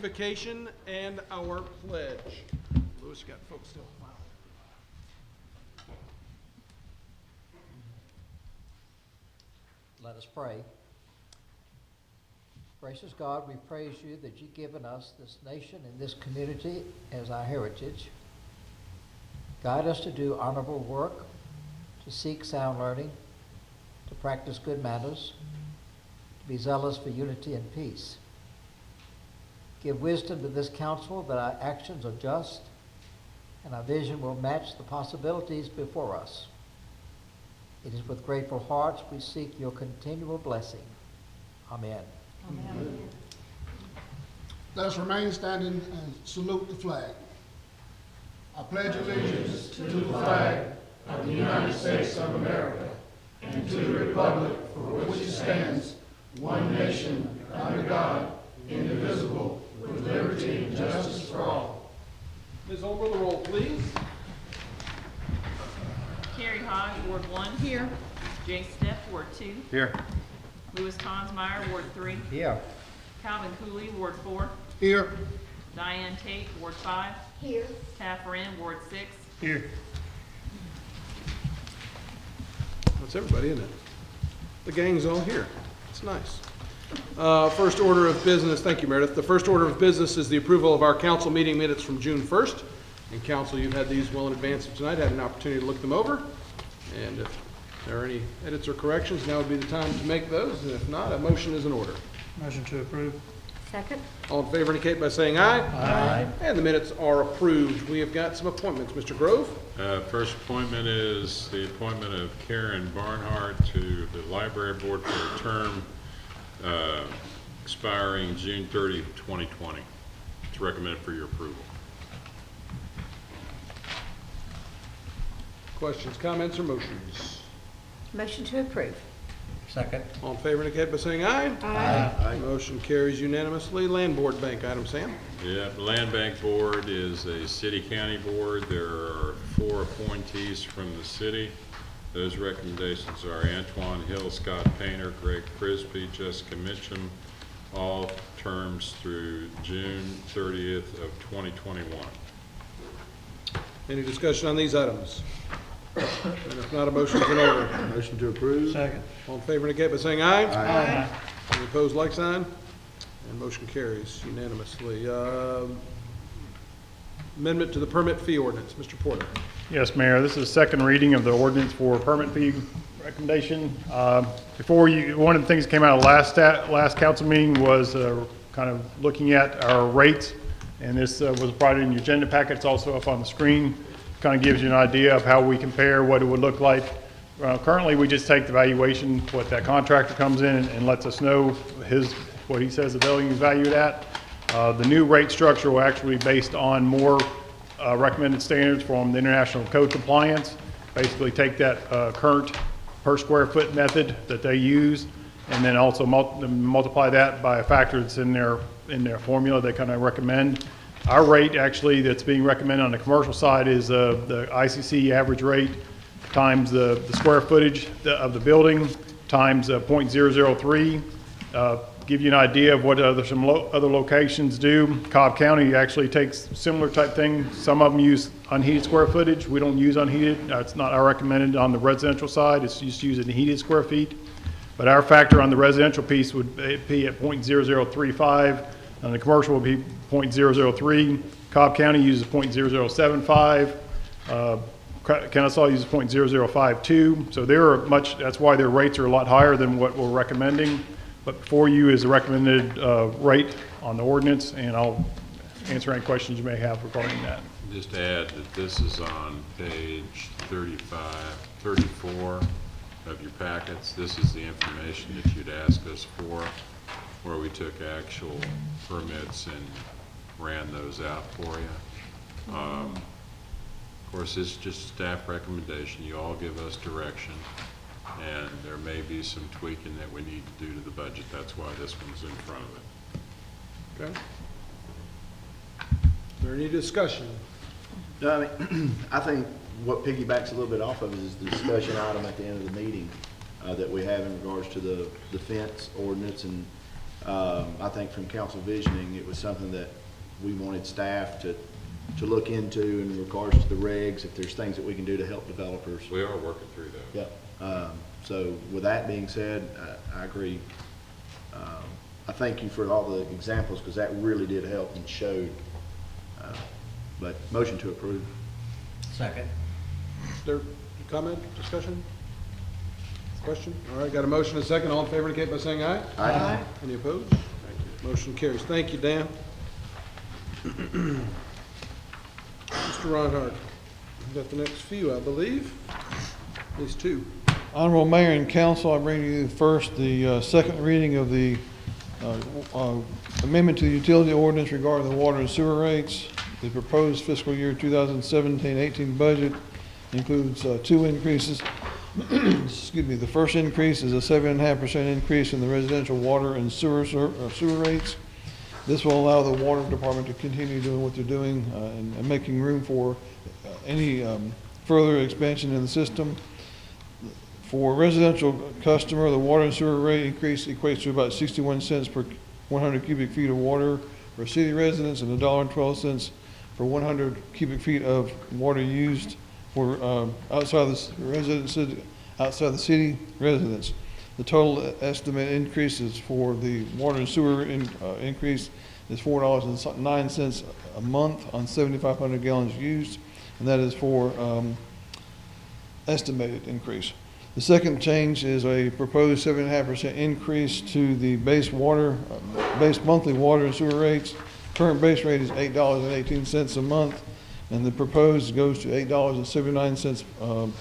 invocation and our pledge. Lewis, you got folks still. Let us pray. Gracious God, we praise you that you've given us this nation and this community as our heritage. Guide us to do honorable work, to seek sound learning, to practice good manners, to be zealous for unity and peace. Give wisdom to this council that our actions are just and our vision will match the possibilities before us. It is with grateful hearts we seek your continual blessing. Amen. Amen. Let us remain standing and salute the flag. I pledge allegiance to the flag of the United States of America and to the republic for which it stands, one nation, under God, indivisible, with liberty and justice for all. Ms. Olber, the roll, please. Carrie Hogg, Ward 1. Here. Jay Stepp, Ward 2. Here. Louis Tonsmeyer, Ward 3. Here. Calvin Cooley, Ward 4. Here. Diane Tate, Ward 5. Here. Taff Wren, Ward 6. Here. That's everybody, isn't it? The gang's all here. It's nice. First order of business, thank you, Meredith. The first order of business is the approval of our council meeting minutes from June 1st. And council, you've had these well in advance of tonight, had an opportunity to look them over. And if there are any edits or corrections, now would be the time to make those. And if not, a motion is in order. Motion to approve. Second. All in favor indicate by saying aye. Aye. And the minutes are approved. We have got some appointments. Mr. Grove? First appointment is the appointment of Karen Barnhart to the library board for a term expiring June 30, 2020. It's recommended for your approval. Questions, comments, or motions? Motion to approve. Second. All in favor indicate by saying aye. Aye. Motion carries unanimously. Land Board Bank, item Sam. Yeah, the Land Bank Board is a city-county board. There are 4 appointees from the city. Those recommendations are Antoine Hill, Scott Painter, Greg Frisbee, Jessica Mitchum, all terms through June 30th of 2021. Any discussion on these items? And if not, a motion is in order. Motion to approve. Second. All in favor indicate by saying aye. Aye. Any opposed, like sign? And motion carries unanimously. Amendment to the permit fee ordinance. Mr. Porter. Yes, Mayor, this is second reading of the ordinance for permit fee recommendation. One of the things that came out of last council meeting was kind of looking at our rates, and this was provided in your agenda packet. It's also up on the screen. Kind of gives you an idea of how we compare, what it would look like. Currently, we just take the valuation, what that contractor comes in and lets us know what he says the building is valued at. The new rate structure will actually be based on more recommended standards from the International Code Compliance. Basically take that current per square foot method that they use, and then also multiply that by a factor that's in their formula they kind of recommend. Our rate actually that's being recommended on the commercial side is the ICC average rate times the square footage of the building times 0.003. Give you an idea of what some other locations do. Cobb County actually takes similar type thing. Some of them use unheated square footage. We don't use unheated. It's not our recommended on the residential side. It's just using heated square feet. But our factor on the residential piece would be at 0.0035. On the commercial would be 0.003. Cobb County uses 0.0075. Kennesaw uses 0.0052. So that's why their rates are a lot higher than what we're recommending. But before you is the recommended rate on the ordinance, and I'll answer any questions you may have regarding that. Just to add that this is on page 34 of your packets. This is the information that you'd ask us for, where we took actual permits and ran those out for you. Of course, this is just a staff recommendation. You all give us direction, and there may be some tweaking that we need to do to the budget. That's why this one's in front of it. Okay. Is there any discussion? No, I mean, I think what piggybacks a little bit off of it is the discussion item at the end of the meeting that we have in regards to the fence ordinance and I think from council visioning, it was something that we wanted staff to look into in regards to the regs, if there's things that we can do to help developers. We are working through that. Yep. So with that being said, I agree. I thank you for all the examples, because that really did help and showed. But motion to approve. Second. Is there comment, discussion? Question? All right, got a motion and a second. All in favor indicate by saying aye. Aye. Any opposed? Thank you. Motion carries. Thank you, Dan. Mr. Ronhart, you got the next few, I believe. At least two. Honorable Mayor and Council, I bring you first the second reading of the amendment to the utility ordinance regarding the water and sewer rates. The proposed fiscal year 2017-18 budget includes two increases. Excuse me. The first increase is a 7.5% increase in the residential water and sewer rates. This will allow the water department to continue doing what they're doing and making room for any further expansion in the system. For residential customer, the water and sewer rate increase equates to about 61 cents per 100 cubic feet of water for city residents and $1.12 for 100 cubic feet of water used for outside the city residents. The total estimate increases for the water and sewer increase is $4.09 a month on 7,500 gallons used, and that is for estimated increase. The second change is a proposed 7.5% increase to the base monthly water and sewer rates. Current base rate is $8.18 a month, and the proposed goes to $8.79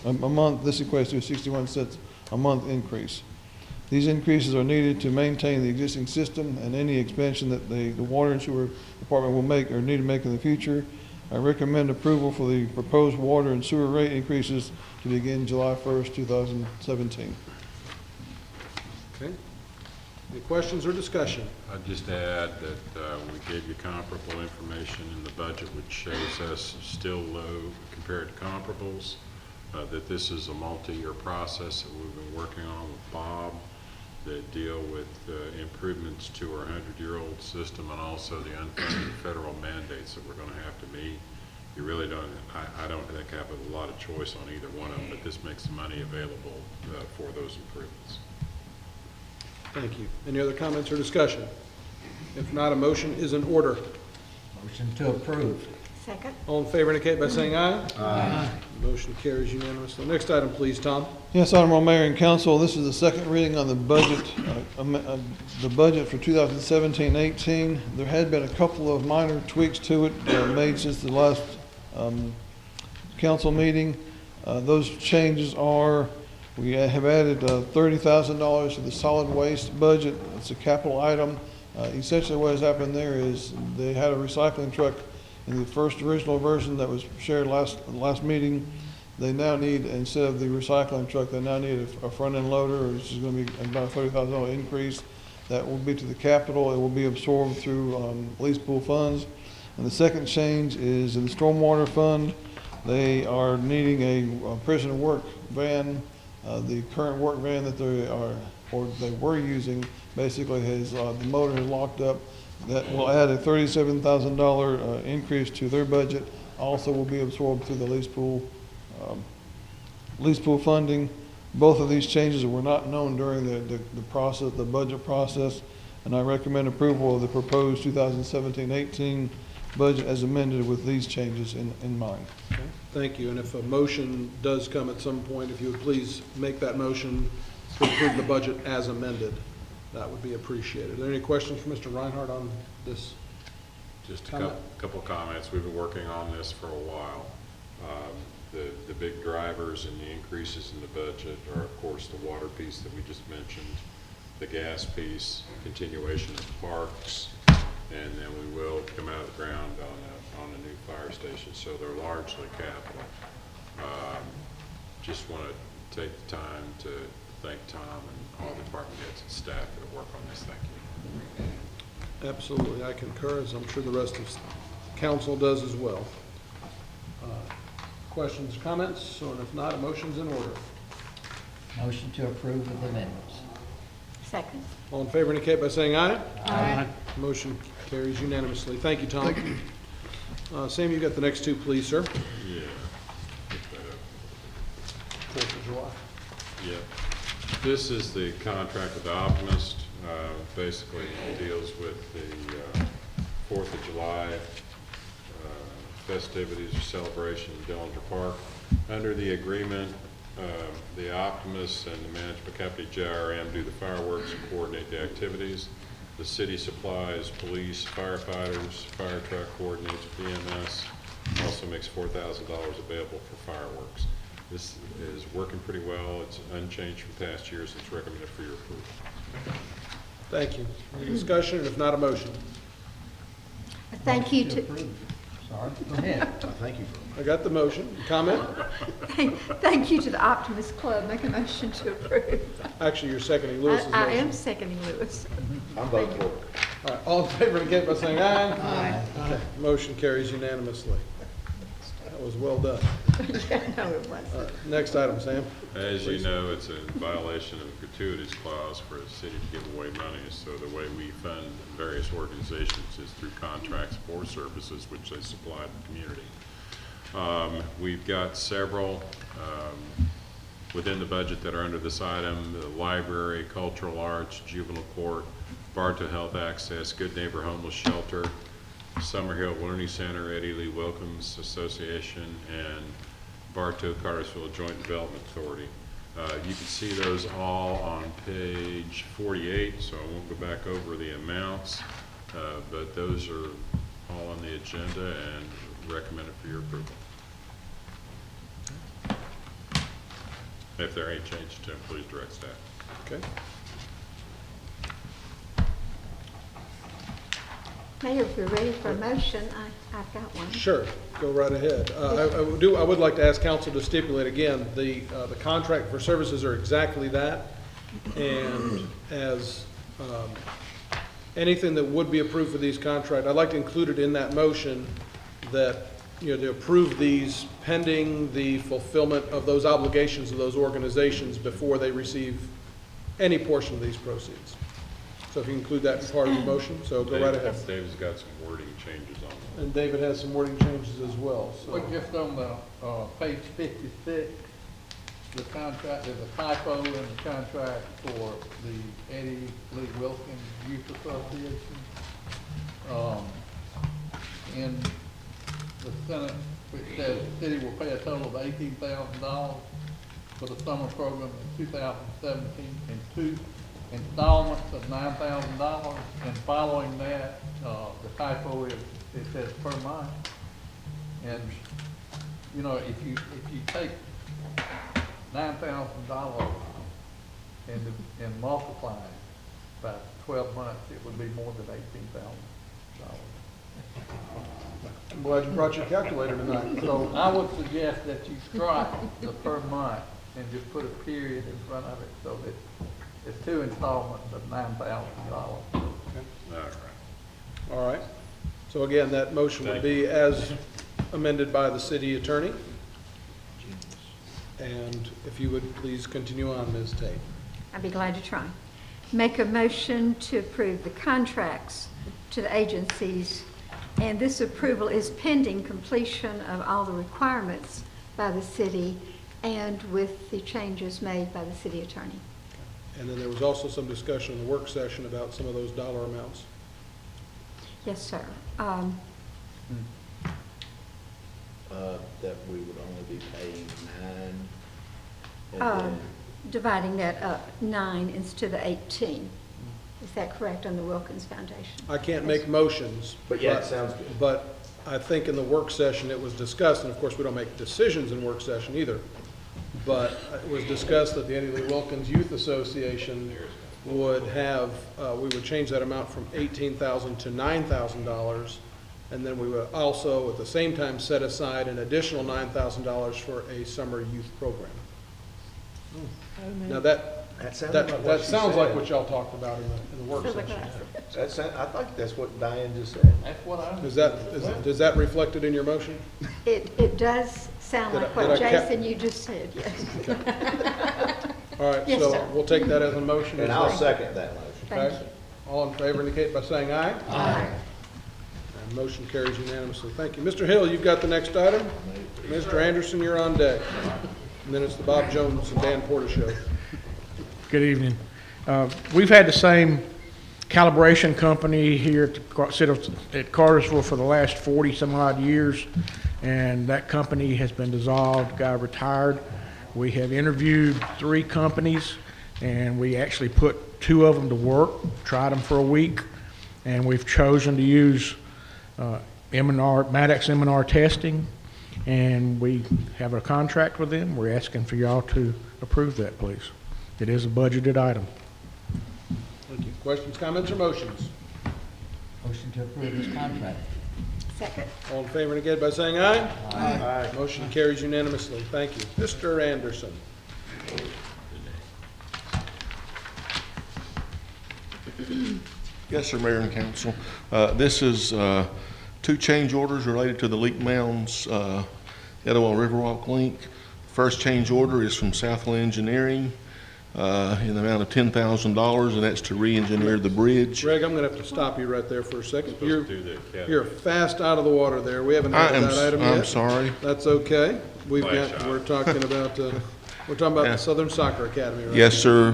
a month. This equates to a 61 cents a month increase. These increases are needed to maintain the existing system, and any expansion that the water and sewer department will make or need to make in the future. I recommend approval for the proposed water and sewer rate increases to begin July 1st, 2017. Okay. Any questions or discussion? I'd just add that we gave you comparable information in the budget, which shows us still low compared to comparables, that this is a multi-year process that we've been working on with Bob that deal with improvements to our 100-year-old system and also the unfunded federal mandates that we're going to have to meet. You really don't, I don't think have a lot of choice on either one of them, but this makes the money available for those improvements. Thank you. Any other comments or discussion? If not, a motion is in order. Motion to approve. Second. All in favor indicate by saying aye. Aye. Motion carries unanimously. Next item, please, Tom. Yes, Honorable Mayor and Council, this is the second reading on the budget for 2017-18. There had been a couple of minor tweaks to it made since the last council meeting. Those changes are, we have added $30,000 to the solid waste budget. It's a capital item. Essentially what has happened there is they had a recycling truck in the first original version that was shared last meeting. They now need, instead of the recycling truck, they now need a front-end loader, which is going to be about a $30,000 increase. That will be to the capital. It will be absorbed through lease pool funds. And the second change is in the Stormwater Fund. They are needing a prison work van. The current work van that they were using basically has the motor is locked up. That will add a $37,000 increase to their budget. Also will be absorbed through the lease pool funding. Both of these changes were not known during the process, the budget process, and I recommend approval of the proposed 2017-18 budget as amended with these changes in mind. Okay. Thank you. And if a motion does come at some point, if you would please make that motion to approve the budget as amended, that would be appreciated. Are there any questions for Mr. Reinhardt on this? Just a couple comments. We've been working on this for a while. The big drivers and the increases in the budget are, of course, the water piece that we just mentioned, the gas piece, continuation of parks, and then we will come out of the ground on a new fire station. So they're largely capital. Just want to take the time to thank Tom and all the department heads and staff that work on this. Thank you. Absolutely, I concur, as I'm sure the rest of council does as well. Questions, comments, or if not, a motion's in order. Motion to approve with amendments. Second. All in favor indicate by saying aye. Aye. Motion carries unanimously. Thank you, Tom. Sam, you got the next two, please, sir. Yeah. Pick that up. 4th of July. Yeah. This is the contract with Optimist. Basically deals with the 4th of July festivities or celebration in Dillinger Park. Under the agreement, the Optimists and the management company JRM do the fireworks and coordinate the activities. The city supplies police, firefighters, fire truck coordinates, BMS, also makes $4,000 available for fireworks. This is working pretty well. It's unchanged from past years. It's recommended for your approval. Thank you. Any discussion? If not, a motion. Thank you to, Sorry, go ahead. Thank you. I got the motion. Comment? thank you to the Optimist Club. Make a motion to approve. Actually, you're seconding Lewis's I motion. am seconding Lewis. I'm voting for it. All right, all in favor indicate by saying aye. Aye. Okay, motion carries unanimously. That was well done. No, it All wasn't. right, next item, Sam. As you know, it's a violation of the gratuities clause for a city to give away money. So the way we fund various organizations is through contracts for services which they supply to the community. We've got several within the budget that are under this item: the library, cultural arts, juvenile court, Bartow Health Access, Good Neighbor Homeless Shelter, Summerhill Learning Center, Eddie Lee Wilkins Association, and Bartow Cartersville Joint Development Authority. You can see those all on page 48, so I won't go back over the amounts, but those are all on the agenda and recommended for your approval. If there ain't changes to them, please direct staff. Okay. Mayor, if you're ready for a motion, I've got one. Sure, go right ahead. I would like to ask council to stipulate again, the contract for services are exactly that. And as anything that would be approved for these contracts, I'd like to include it in that motion that, to approve these pending the fulfillment of those obligations of those organizations before they receive any portion of these proceeds. So if you include that in part of the motion, so go right ahead. David's got some wording changes on it. And David has some wording changes as well, so. But just on the, page 56, the contract, there's a typo in the contract for the Eddie Lee Wilkins Youth Association. In the sentence, which says the city will pay a total of $18,000 for the summer program in 2017 in 2 installments of $9,000, and following that, the typo is, it says per month. And, if you take $9,000 and multiply it by 12 months, it would be more than $18,000. I'm glad you brought your calculator tonight. So I would suggest that you strike the per month and just put a period in front of it, so that it's 2 installments of $9,000. All right. All right. So again, that motion would be as amended by the city attorney. And if you would please continue on, Ms. Tate. I'd be glad to try. Make a motion to approve the contracts to the agencies, and this approval is pending completion of all the requirements by the city and with the changes made by the city attorney. And then there was also some discussion in the work session about some of those dollar amounts. Yes, sir. That we would only be paying 9, and then, Dividing that up, 9 instead of 18. Is that correct on the Wilkins Foundation? I can't make motions. But yeah, it sounds good. But I think in the work session it was discussed, and of course we don't make decisions in work session either, but it was discussed that the Eddie Lee Wilkins Youth Association would have, we would change that amount from $18,000 to $9,000, and then we would also at the same time set aside an additional $9,000 for a summer youth program. Now that sounds like what that she sounds said. like what y'all talked about in the work Sounds like session. I think that's what Diane just said. That's what I. Is that reflected in your motion? It does sound Did like I- what did I Jason, you just said, yes. All right, Yes, so sir. we'll take that as a motion. And I'll second that motion. Thank Okay. you. All in favor indicate by saying aye. Aye. And motion carries unanimously. Thank you. Mr. Hill, you've got the next item. Mr. Anderson, you're on deck. And then it's the Bob Jones and Dan Porter show. Good evening. We've had the same calibration company here at Cartersville for the last 40-some-odd years, and that company has been dissolved, guy retired. We have interviewed 3 companies, and we actually put 2 of them to work, tried them for a week, and we've chosen to use Maddox M&R testing, and we have a contract with them. We're asking for y'all to approve that, please. It is a budgeted item. Thank you. Questions, comments, or motions? Motion to approve this contract. Second. All in favor indicate by saying aye. Aye. Motion carries unanimously. Thank you. Mr. Anderson. Yes, sir, Mayor and Council. This is 2 change orders related to the leak mounds, Etowah Riverwalk link. First change order is from Southland Engineering in the amount of $10,000, and that's to re-engineer the bridge. Greg, I'm gonna have to stop you right there for a second. Supposed to do the academy. You're fast out of the water there. We haven't I had am, that item yet. I'm sorry. That's okay. Nice shot. We're talking about the Southern Soccer Academy, right? Yes, sir.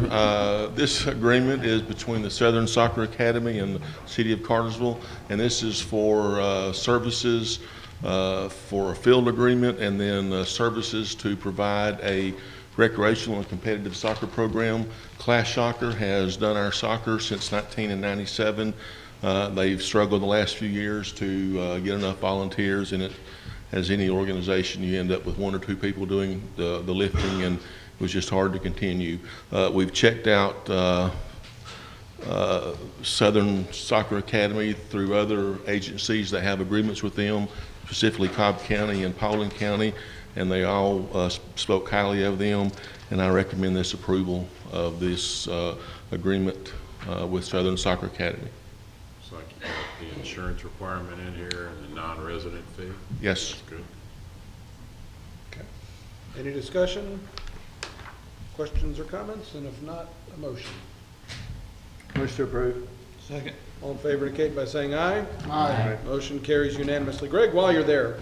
This agreement is between the Southern Soccer Academy and the City of Cartersville, and this is for services for a field agreement, and then services to provide a recreational and competitive soccer program. Class Soccer has done our soccer since 1997. They've struggled the last few years to get enough volunteers, and as any organization, you end up with 1 or 2 people doing the lifting, and it was just hard to continue. We've checked out Southern Soccer Academy through other agencies that have agreements with them, specifically Cobb County and Paulding County, and they all spoke highly of them, and I recommend this approval of this agreement with Southern Soccer Academy. Looks like you got the insurance requirement in here and the non-resident fee. Yes. That's good. Okay. Any discussion, questions, or comments? And if not, a motion. Motion to approve. Second. All in favor indicate by saying aye. Aye. Motion carries unanimously. Greg, while you're there,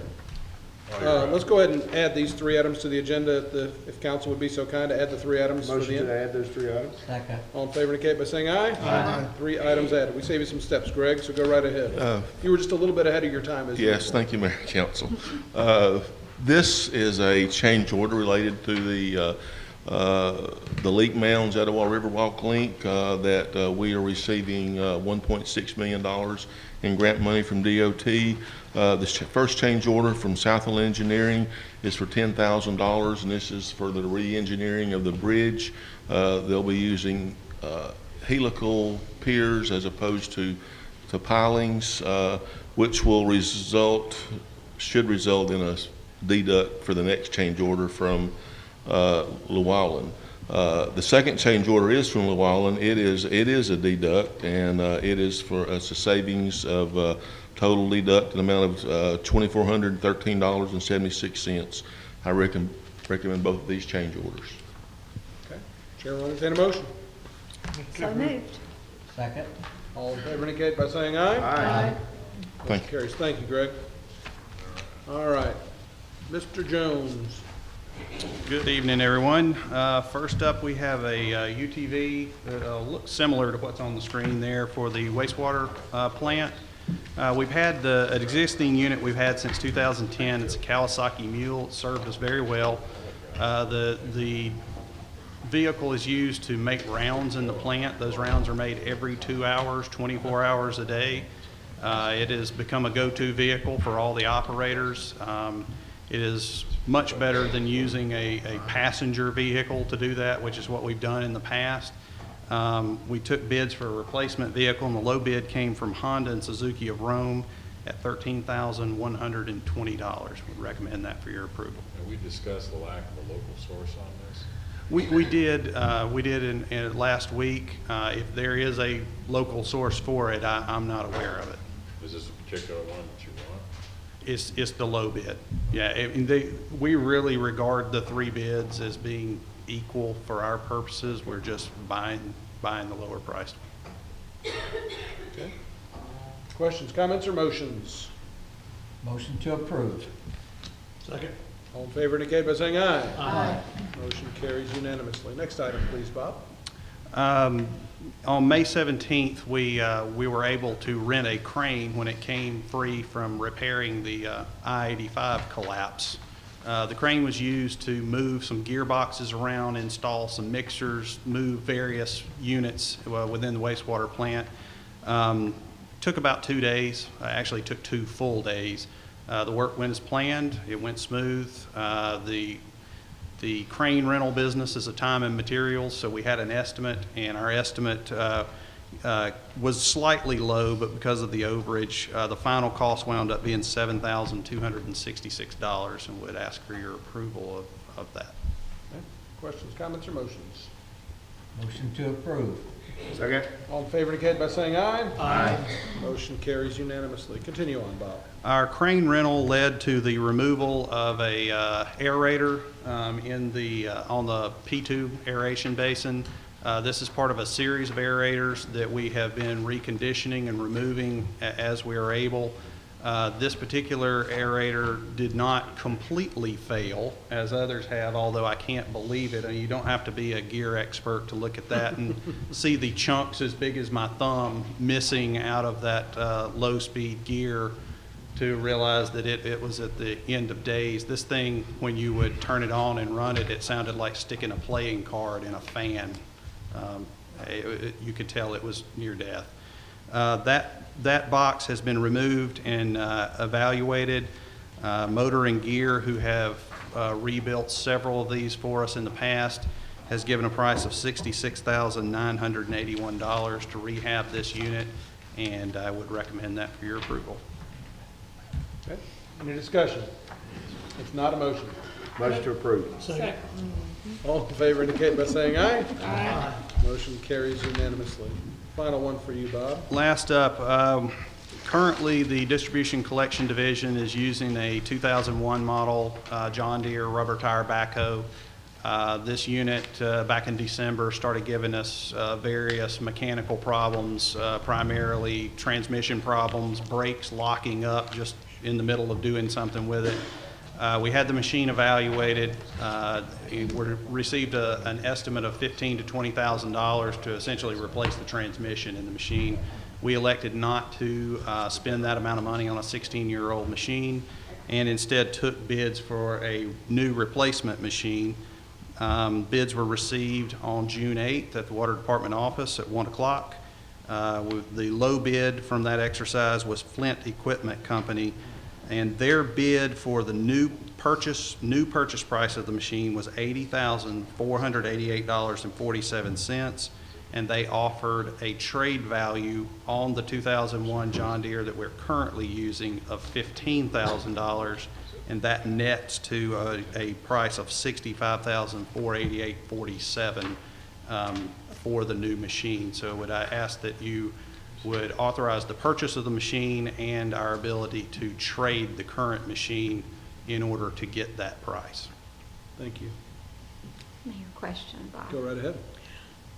let's go ahead and add these 3 items to the agenda, if council would be so kind to add the 3 items for the Motion end. to add those 3 items. Second. All in favor indicate by saying aye. Aye. 3 items added. We save you some steps, Greg, so go right ahead. You were just a little bit ahead of your time, as you Yes, thank you, Mayor and Council. This is a change order related to the leak mounds Etowah Riverwalk link that we are receiving $1.6 million in grant money from DOT. The first change order from Southland Engineering is for $10,000, and this is for the re-engineering of the bridge. They'll be using helical piers as opposed to pilings, which will should result in a deduct for the next change order from Llewellyn. The second change order is from Llewellyn. It is a deduct, and it is for a savings of total deduct an amount of $2,413.76. I recommend both of these change orders. Okay. Chair will entertain a motion. So moved. Second. All in favor indicate by saying aye. Aye. Motion carries. Thank you, Greg. All right. Mr. Jones. Good evening, everyone. First up, we have a UTV that looks similar to what's on the screen there for the wastewater plant. We've had an existing unit we've had since 2010. It's a Kawasaki Mule. It served us very well. The vehicle is used to make rounds in the plant. Those rounds are made every 2 hours, 24 hours a day. It has become a go-to vehicle for all the operators. It is much better than using a passenger vehicle to do that, which is what we've done in the past. We took bids for a replacement vehicle, and the low bid came from Honda and Suzuki of Rome at $13,120. Would recommend that for your approval. And we discussed the lack of a local source on this. We did in last week. If there is a local source for it, I'm not aware of it. Is this a particular one that you want? It's the low bid. Yeah, we really regard the 3 bids as being equal for our purposes. We're just buying the lower priced. Okay. Questions, comments, or motions? Motion to approve. Second. All in favor indicate by saying aye. Aye. Motion carries unanimously. Next item, please, Bob. On May 17th, we were able to rent a crane when it came free from repairing the I-85 collapse. The crane was used to move some gearboxes around, install some mixers, move various units within the wastewater plant. Took about 2 days. Actually took 2 full days. The work went as planned. It went smooth. The crane rental business is a time and materials, so we had an estimate, and our estimate was slightly low, but because of the overage, the final cost wound up being $7,266, and would ask for your approval of that. Okay. Questions, comments, or motions? Motion to approve. Second. All in favor indicate by saying aye. Aye. Motion carries unanimously. Continue on, Bob. Our crane rental led to the removal of a aerator on the P2 aeration basin. This is part of a series of aerators that we have been reconditioning and removing as we are able. This particular aerator did not completely fail, as others have, although I can't believe it. And you don't have to be a gear expert to look at that and see the chunks as big as my thumb missing out of that low-speed gear to realize that it was at the end of days. This thing, when you would turn it on and run it, it sounded like sticking a playing card in a fan. You could tell it was near death. That box has been removed and evaluated. Motor and Gear, who have rebuilt several of these for us in the past, has given a price of $66,981 to rehab this unit, and I would recommend that for your approval. Okay. Any discussion? If not, a motion. Motion to approve. Second. All in favor indicate by saying aye. Aye. Motion carries unanimously. Final one for you, Bob. Last up, currently the Distribution Collection Division is using a 2001 model John Deere rubber tire backhoe. This unit back in December started giving us various mechanical problems, primarily transmission problems, brakes locking up just in the middle of doing something with it. We had the machine evaluated. We received an estimate of $15,000 to $20,000 to essentially replace the transmission in the machine. We elected not to spend that amount of money on a 16-year-old machine, and instead took bids for a new replacement machine. Bids were received on June 8th at the Water Department office at 1 o'clock. The low bid from that exercise was Flint Equipment Company, and their bid for the new purchase price of the machine was $80,488.47, and they offered a trade value on the 2001 John Deere that we're currently using of $15,000, and that nets to a price of $65,488.47 for the new machine. So would I ask that you would authorize the purchase of the machine and our ability to trade the current machine in order to get that price. Thank you. Mayor, question, Bob. Go right ahead.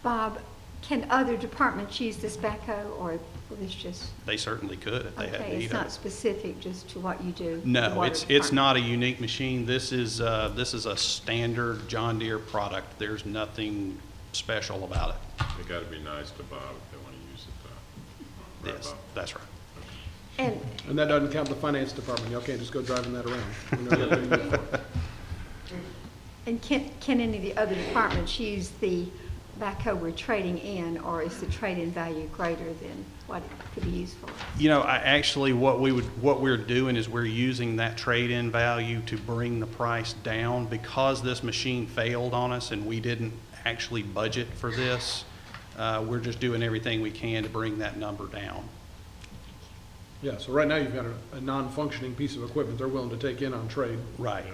Bob, can other departments use this backhoe, or will this just? They certainly could if they had Okay, need it's of not it. specific just to what you do? the No, water it's department? not a unique machine. This is a standard John Deere product. There's nothing special about it. They gotta be nice to Bob if they wanna use it, though. Right, Yes, Bob? that's right. And that doesn't count the finance department. Y'all can't just go driving that around. We know you have to use it for it. And can any of the other departments use the backhoe we're trading in, or is the trade-in value greater than what it could be used for? You know, what we're doing is we're using that trade-in value to bring the price down because this machine failed on us and we didn't actually budget for this. We're just doing everything we can to bring that number down. Yeah, so right now you've got a non-functioning piece of equipment they're willing to take in on trade. Right.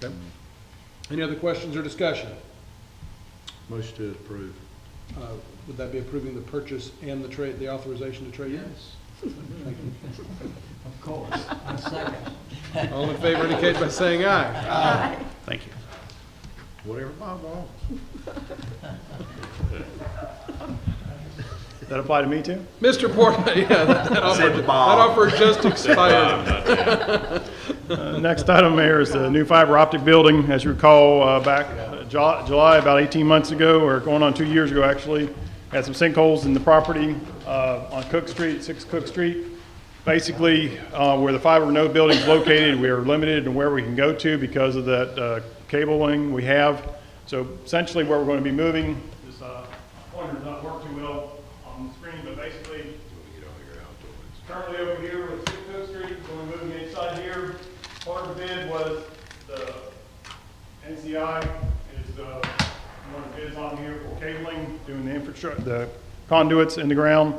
Okay. Any other questions or discussion? Motion to approve. Would that be approving the purchase and the authorization to trade in? Yes. Thank you. Of course. A second. All in favor indicate by saying aye. Aye. Thank you. Whatever Bob wants. Does that apply to me too? Mr. Portman, yeah, that offer just expired. Next item, Mayor, is the new fiber optic building. As you recall, back July, about 18 months ago, or going on 2 years ago, actually, had some sinkholes in the property on Cook Street, 6 Cook Street. Basically, where the fiber node building is located, we are limited in where we can go to because of that cabling we have. So essentially, where we're going to be moving, this pointer does not work too well on the screen, but basically, currently over here with 6 Cook Street, so we're moving inside here. Part of the bid was the NCI is one of the bids on here for cabling, doing the infrastructure, the conduits in the ground.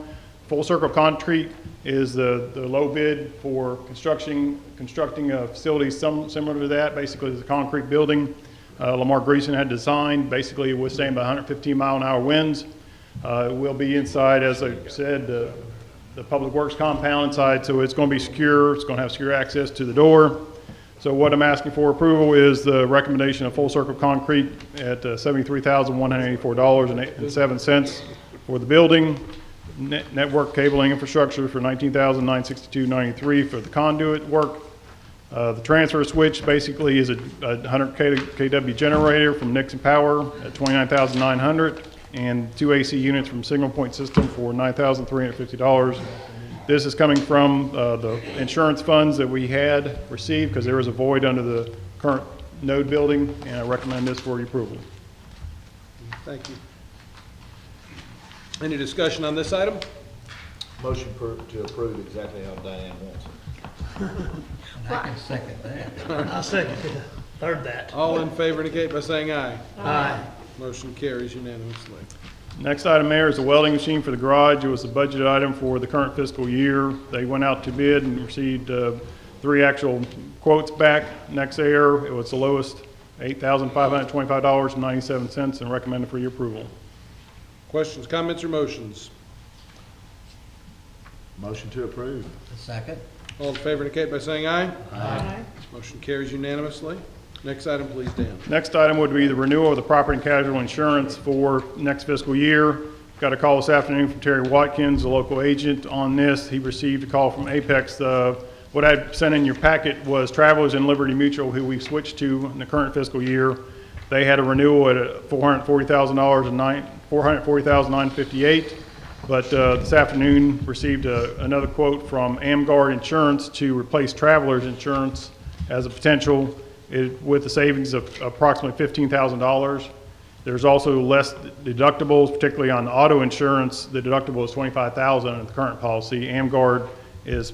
Full Circle Concrete is the low bid for constructing a facility similar to that. Basically, it's a concrete building. Lamar Greason had designed, basically withstand about 115-mile-an-hour winds. It will be inside, as I said, the Public Works compound inside, so it's going to be secure. It's going to have secure access to the door. So what I'm asking for approval is the recommendation of Full Circle Concrete at $73,184.07 for the building. Network cabling infrastructure for $19,962.93 for the conduit work. The transfer switch basically is a 100 kW generator from Nixon Power at $29,900 and 2 AC units from Signal Point System for $9,350. This is coming from the insurance funds that we had received because there was a void under the current node building, and I recommend this for your approval. Thank you. Any discussion on this item? Motion to approve exactly how Diane wants it. I can second that. I'll second it. Heard that. All in favor indicate by saying aye. Aye. Motion carries unanimously. Next item, Mayor, is a welding machine for the garage. It was a budget item for the current fiscal year. They went out to bid and received 3 actual quotes back. Next Air, it was the lowest, $8,525.97, and recommended for your approval. Questions, comments, or motions? Motion to approve. Second. All in favor indicate by saying aye. Aye. Motion carries unanimously. Next item, please, Dan. Next item would be the renewal of the property and casualty insurance for next fiscal year. Got a call this afternoon from Terry Watkins, the local agent on this. He received a call from Apex. What I sent in your packet was Travelers and Liberty Mutual, who we've switched to in the current fiscal year. They had a renewal at $440,000 and $440,958. But this afternoon received another quote from AmGuard Insurance to replace Travelers Insurance as a potential with the savings of approximately $15,000. There's also less deductibles, particularly on auto insurance. The deductible is $25,000 in the current policy. AmGuard is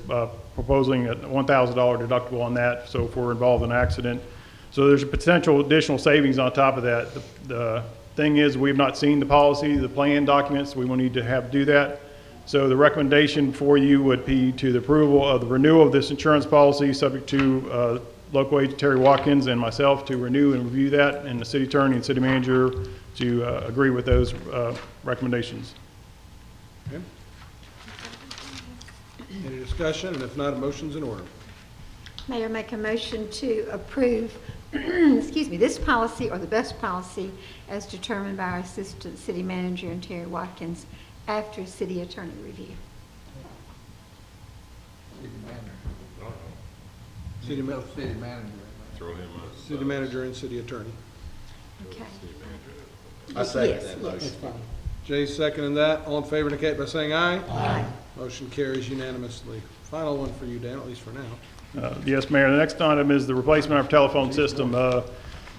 proposing a $1,000 deductible on that, so if we're involved in an accident. So there's a potential additional savings on top of that. The thing is, we've not seen the policy, the plan documents. We will need to do that. So the recommendation for you would be to the approval of the renewal of this insurance policy, subject to local agent Terry Watkins and myself to renew and review that, and the city attorney and city manager to agree with those recommendations. Okay. Any discussion? And if not, a motion's in order. Mayor, make a motion to approve, excuse me, this policy or the best policy as determined by our assistant city manager and Terry Watkins after city attorney review. City manager. Throw him up. City manager and city attorney. Okay. I second Yes, that yes. motion. Jay's seconding that. All in favor indicate by saying aye. Aye. Motion carries unanimously. Final one for you, Dan, at least for now. Yes, Mayor. The next item is the replacement of our telephone system.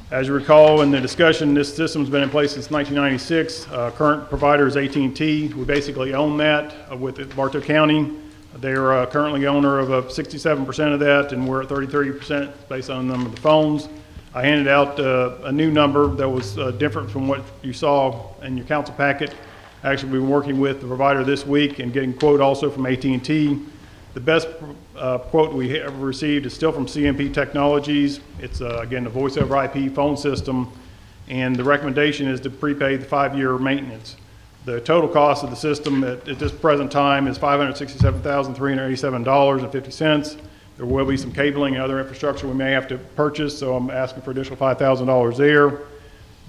As you recall in the discussion, this system's been in place since 1996. Current provider is AT&T. We basically own that with Bartow County. They're currently owner of 67% of that, and we're at 30% based on the number of the phones. I handed out a new number that was different from what you saw in your council packet. Actually, we've been working with the provider this week and getting a quote also from AT&T. The best quote we ever received is still from CMP Technologies. It's, again, the voice over IP phone system, and the recommendation is to prepay the 5-year maintenance. The total cost of the system at this present time is $567,387.50. There will be some cabling and other infrastructure we may have to purchase, so I'm asking for additional $5,000 there.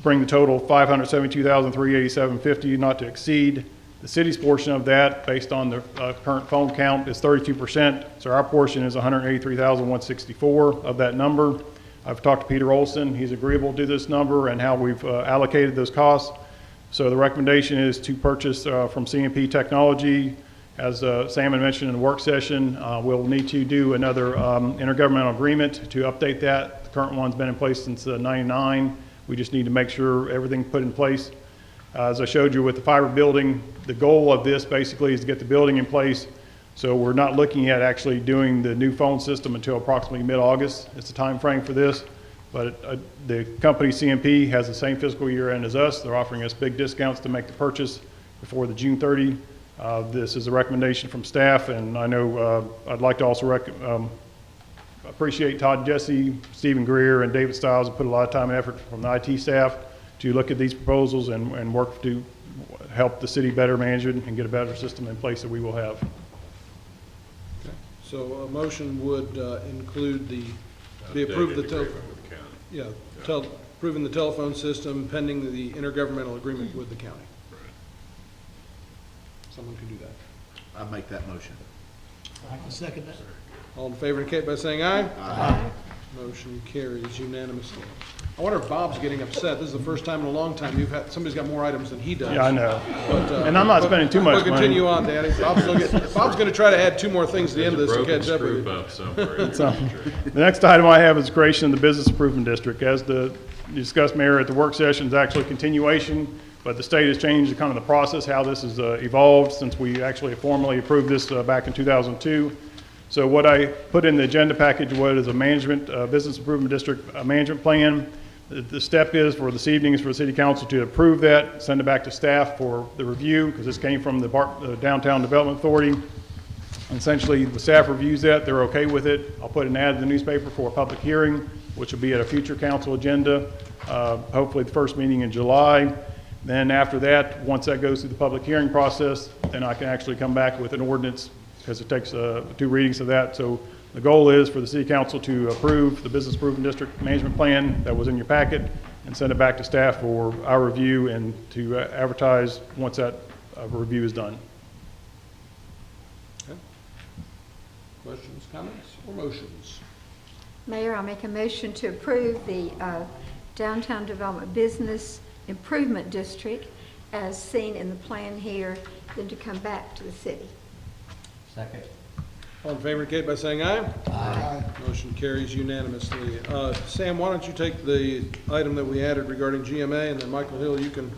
bring the total $572,387.50, not to exceed. The city's portion of that, based on the current phone count, is 32%. So our portion is $183,164 of that number. I've talked to Peter Olson. He's agreeable to this number and how we've allocated those costs. So the recommendation is to purchase from CMP Technology. As Sam had mentioned in the work session, we'll need to do another intergovernmental agreement to update that. The current one's been in place since '99. We just need to make sure everything's put in place. As I showed you with the fiber building, the goal of this basically is to get the building in place. So we're not looking at actually doing the new phone system until approximately mid-August. It's the time frame for this. But the company CMP has the same fiscal year end as us. They're offering us big discounts to make the purchase before the June 30. This is a recommendation from staff, and I know I'd like to also appreciate Todd Jesse, Stephen Greer, and David Stiles, who put a lot of time and effort from the IT staff to look at these proposals and work to help the city better manage it and get a better system in place that we will have. Okay. So a motion would include the approve the approving the telephone system pending the intergovernmental agreement with the county. Someone can do that. I make that motion. I can second that. All in favor indicate by saying aye. Aye. Motion carries unanimously. I wonder if Bob's getting upset. This is the first time in a long time somebody's got more items than he does. Yeah, I know. But, And I'm not spending too much We'll money. continue on, Danny. Bob's going to try to add 2 more things to the end of this to catch up with you. The next item I have is creation of the Business Improvement District. As discussed, Mayor, at the work session, is actually a continuation, but the state has changed kind of the process, how this has evolved since we actually formally approved this back in 2002. So what I put in the agenda package was a Business Improvement District management plan. The step is for this evening is for the City Council to approve that, send it back to staff for the review, because this came from the Downtown Development Authority. And essentially, the staff reviews that, they're okay with it. I'll put an ad in the newspaper for a public hearing, which will be at a future council agenda, hopefully the first meeting in July. Then after that, once that goes through the public hearing process, then I can actually come back with an ordinance, because it takes 2 readings of that. So the goal is for the City Council to approve the Business Improvement District Management Plan that was in your packet and send it back to staff for our review and to advertise once that review is done. Okay. Questions, comments, or motions? Mayor, I'll make a motion to approve the Downtown Development Business Improvement District as seen in the plan here, then to come back to the city. Second. All in favor indicate by saying aye. Aye. Motion carries unanimously. Sam, why don't you take the item that we added regarding GMA, and then Michael Hill, you can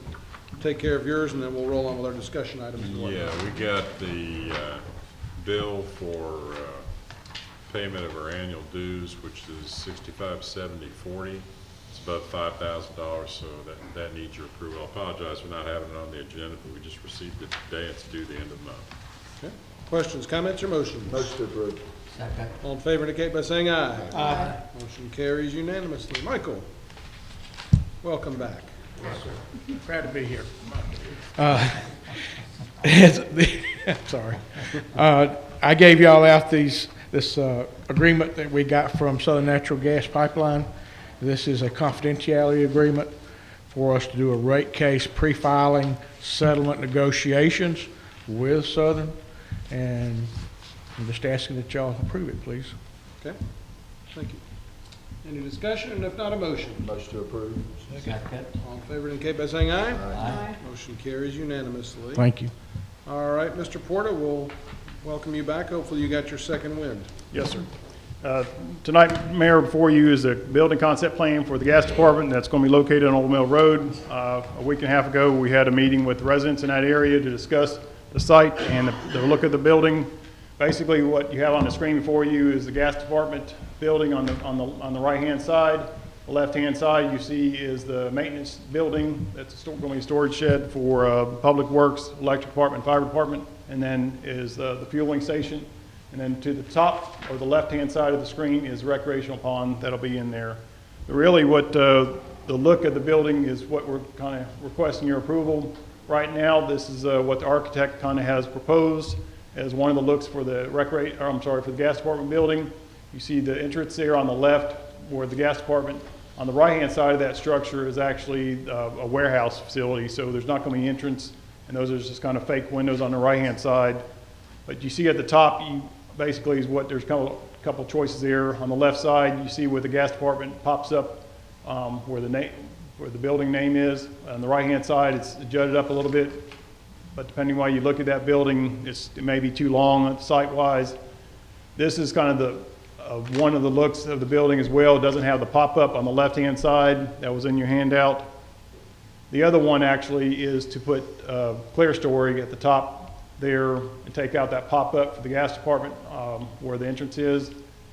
take care of yours, and then we'll roll on with our discussion items. And whatnot. Yeah, we got the bill for payment of our annual dues, which is $65.70.40. It's about $5,000, so that needs your approval. I apologize for not having it on the agenda, but we just received it today. It's due the end of the month. Okay. Questions, comments, or motions? Motion to approve. Second. All in favor indicate by saying aye. Aye. Motion carries unanimously. Michael, welcome back. Glad to be here. Sorry. I gave y'all out this agreement that we got from Southern Natural Gas Pipeline. This is a confidentiality agreement for us to do a rate case pre-filing settlement negotiations with Southern, and I'm just asking that y'all approve it, please. Okay, thank you. Any discussion, and if not, a motion? Motion to approve. Second. All in favor indicate by saying aye. Aye. Motion carries unanimously. Thank you. All right, Mr. Porter, we'll welcome you back. Hopefully you got your second wind. Yes, sir. Tonight, Mayor, before you is the building concept plan for the gas department that's going to be located on Old Mill Road. A week and a half ago, we had a meeting with residents in that area to discuss the site and the look of the building. Basically, what you have on the screen before you is the gas department building on the right-hand side. The left-hand side you see is the maintenance building. That's going to be a storage shed for public works, electric department, fire department, and then is the fueling station. And then to the top or the left-hand side of the screen is recreational pond that'll be in there. But really what the look of the building is what we're kind of requesting your approval. Right now, this is what the architect kind of has proposed as one of the looks for the for the gas department building. You see the entrance there on the left where the gas department, On the right-hand side of that structure is actually a warehouse facility, so there's not going to be entrance, and those are just kind of fake windows on the right-hand side. But you see at the top, basically is what there's a couple choices there. On the left side, you see where the gas department pops up, where the building name is. On the right-hand side, it's jutted up a little bit, but depending on how you look at that building, it may be too long site-wise. This is kind of one of the looks of the building as well. It doesn't have the pop-up on the left-hand side that was in your handout. The other one actually is to put clear story at the top there and take out that pop-up for the gas department where the entrance is.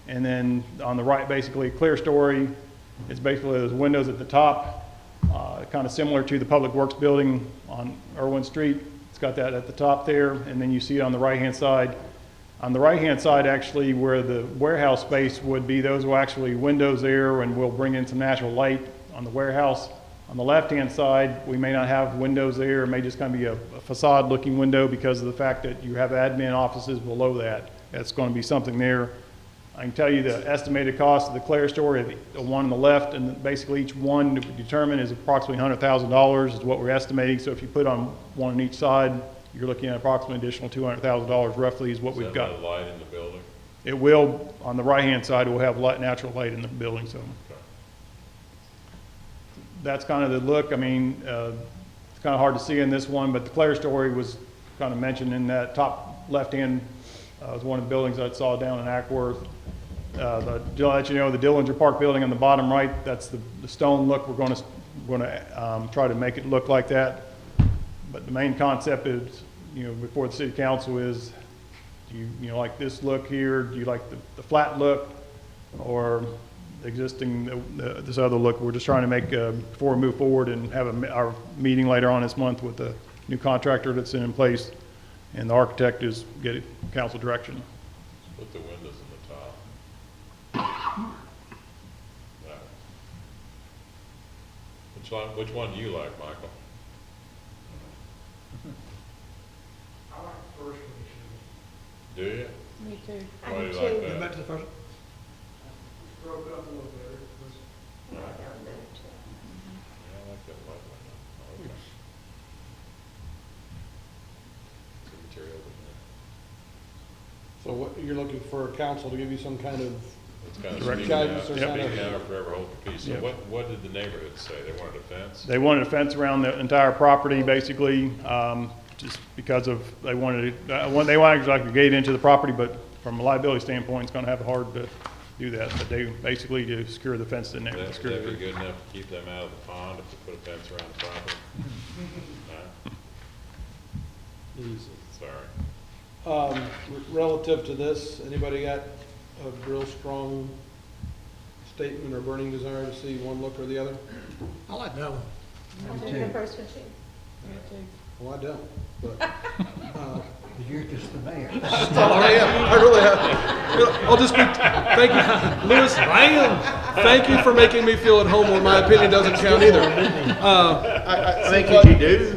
And then on the right, basically clear story. It's basically those windows at the top, kind of similar to the Public Works building on Irwin Street. It's got that at the top there, and then you see it on the right-hand side. On the right-hand side, actually, where the warehouse space would be, those are actually windows there, and we'll bring in some natural light on the warehouse. On the left-hand side, we may not have windows there. It may just kind of be a facade-looking window because of the fact that you have admin offices below that. That's going to be something there. I can tell you the estimated cost of the clear story, the one on the left, and basically each one to determine is approximately $100,000 is what we're estimating. So if you put on one on each side, you're looking at approximately additional $200,000 roughly is what we've got. Is that light in the building? It will, on the right-hand side, it will have natural light in the building, so. Okay. That's kind of the look. I mean, it's kind of hard to see in this one, but the clear story was kind of mentioned in that top left-hand, was one of the buildings I saw down in Ackworth. To let you know, the Dillinger Park building on the bottom right, that's the stone look. We're going to try to make it look like that. But the main concept is, before the city council is, do you like this look here? Do you like the flat look, or existing this other look? We're just trying to make before we move forward and have our meeting later on this month with the new contractor that's in place, and the architect is getting council direction. Put the windows in the top. Right. Which one do you like, Michael? I like the first one. Do you? Me too. Why do you like Go that? back to the first one. It's broke up a little better. Yeah, I like that white one. Oh, okay. It's the material in So what, you're looking for council to give you some kind of, there. It's kind of Direct speaking out, guidance or speaking something? out or forever hold the peace. So Yep. what did the neighborhood say? They wanted a fence? They wanted a fence around the entire property, basically, just because of, they wanted like to gate into the property, but from a liability standpoint, it's going to have hard to do that. But they basically to secure the fence in there. That'd be good enough to keep them out of the pond if they put a fence around the property? No? easy. Sorry. Relative to this, anybody got a real strong statement or burning desire to see one look or the other? I like that one. The first one too. Me too. Well, I don't, but, You're just the mayor. I am, I really have. I'll just be, thank you, Louis, thank you for making me feel at home when my opinion doesn't count either. I think if you do.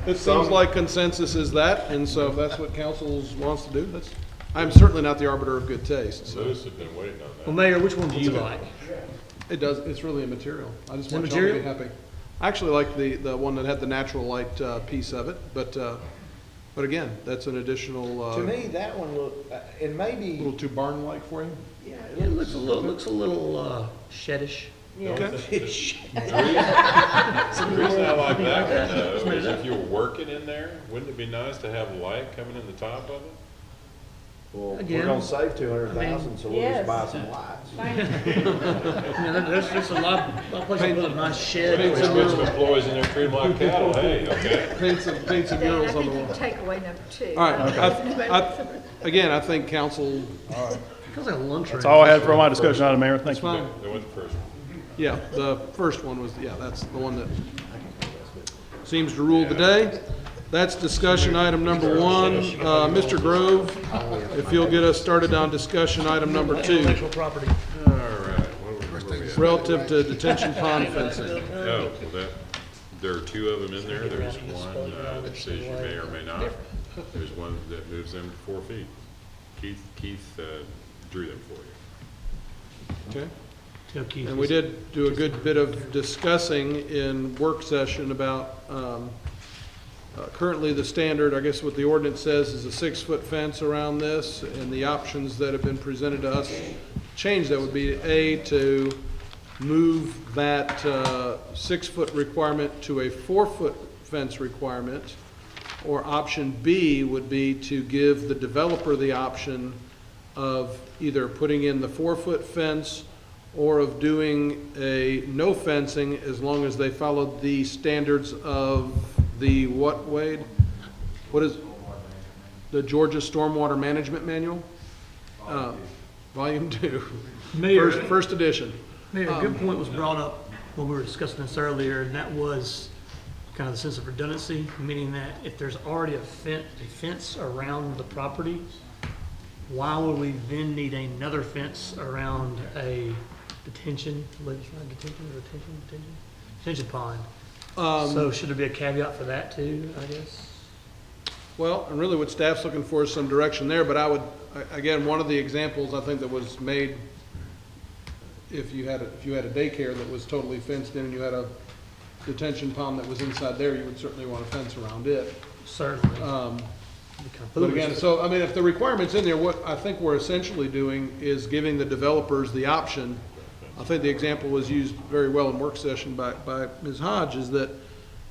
It seems like consensus is that, and so if that's what council wants to do, I'm certainly not the arbiter of good taste, so. Louis have been waiting on that. Well, Mayor, which one do you like? It's really immaterial. I just The want y'all to be material? happy. I actually like the one that had the natural light piece of it, but again, that's an additional, To me, that one look, it may a be, little too barn-like for you. yeah, it looks a little sheddish. Okay. The reason I like that one though is if you were working in there, wouldn't it be nice to have light coming in the top of it? Well, we're Again, gonna save 200,000, so we'll just Yes. buy some lights. There's just a lot of places to put a nice shed. Paint There's some a bunch of murals. employees in there treat them like cattle, hey, okay? Paint some Dan, I murals on think the you wall. can take away number 2. All right, again, I think council, Feels like a lunch. That's all I had for my discussion item, Mayor. Thank you. fine. They went the first one. Yeah, the first one was, yeah, that's the one that seems to rule the day. That's discussion item number 1. Mr. Grove, if you'll get us started on discussion item number 2, Intellectual property. All right, where we at? relative to detention pond fencing. Oh, well, there are 2 of them in there. There's one that says you may or may not. There's one that moves them to 4 feet. Keith drew them for you. Okay? Go Keith. And we did do a good bit of discussing in work session about, currently the standard, I guess what the ordinance says is a 6-foot fence around this, and the options that have been presented to us, change that would be A, to move that 6-foot requirement to a 4-foot fence requirement, or option B would be to give the developer the option of either putting in the 4-foot fence or of doing a no fencing as long as they followed the standards of the what, Wade? What is, the Georgia Stormwater Management Manual? Volume 2. Mayor, First edition. Mayor, a good point was brought up when we were discussing this earlier, and that was kind of the sense of redundancy, meaning that if there's already a fence around the property, why would we then need another fence around a detention pond? So should there be a caveat for that too, I guess? Well, and really what staff's looking for is some direction there, but I would, again, one of the examples I think that was made, if you had a daycare that was totally fenced in and you had a detention pond that was inside there, you would certainly want a fence around it. Certainly. But again, so, I mean, if the requirement's in there, what I think we're essentially doing is giving the developers the option. I think the example was used very well in work session by Ms. Hodge, is that,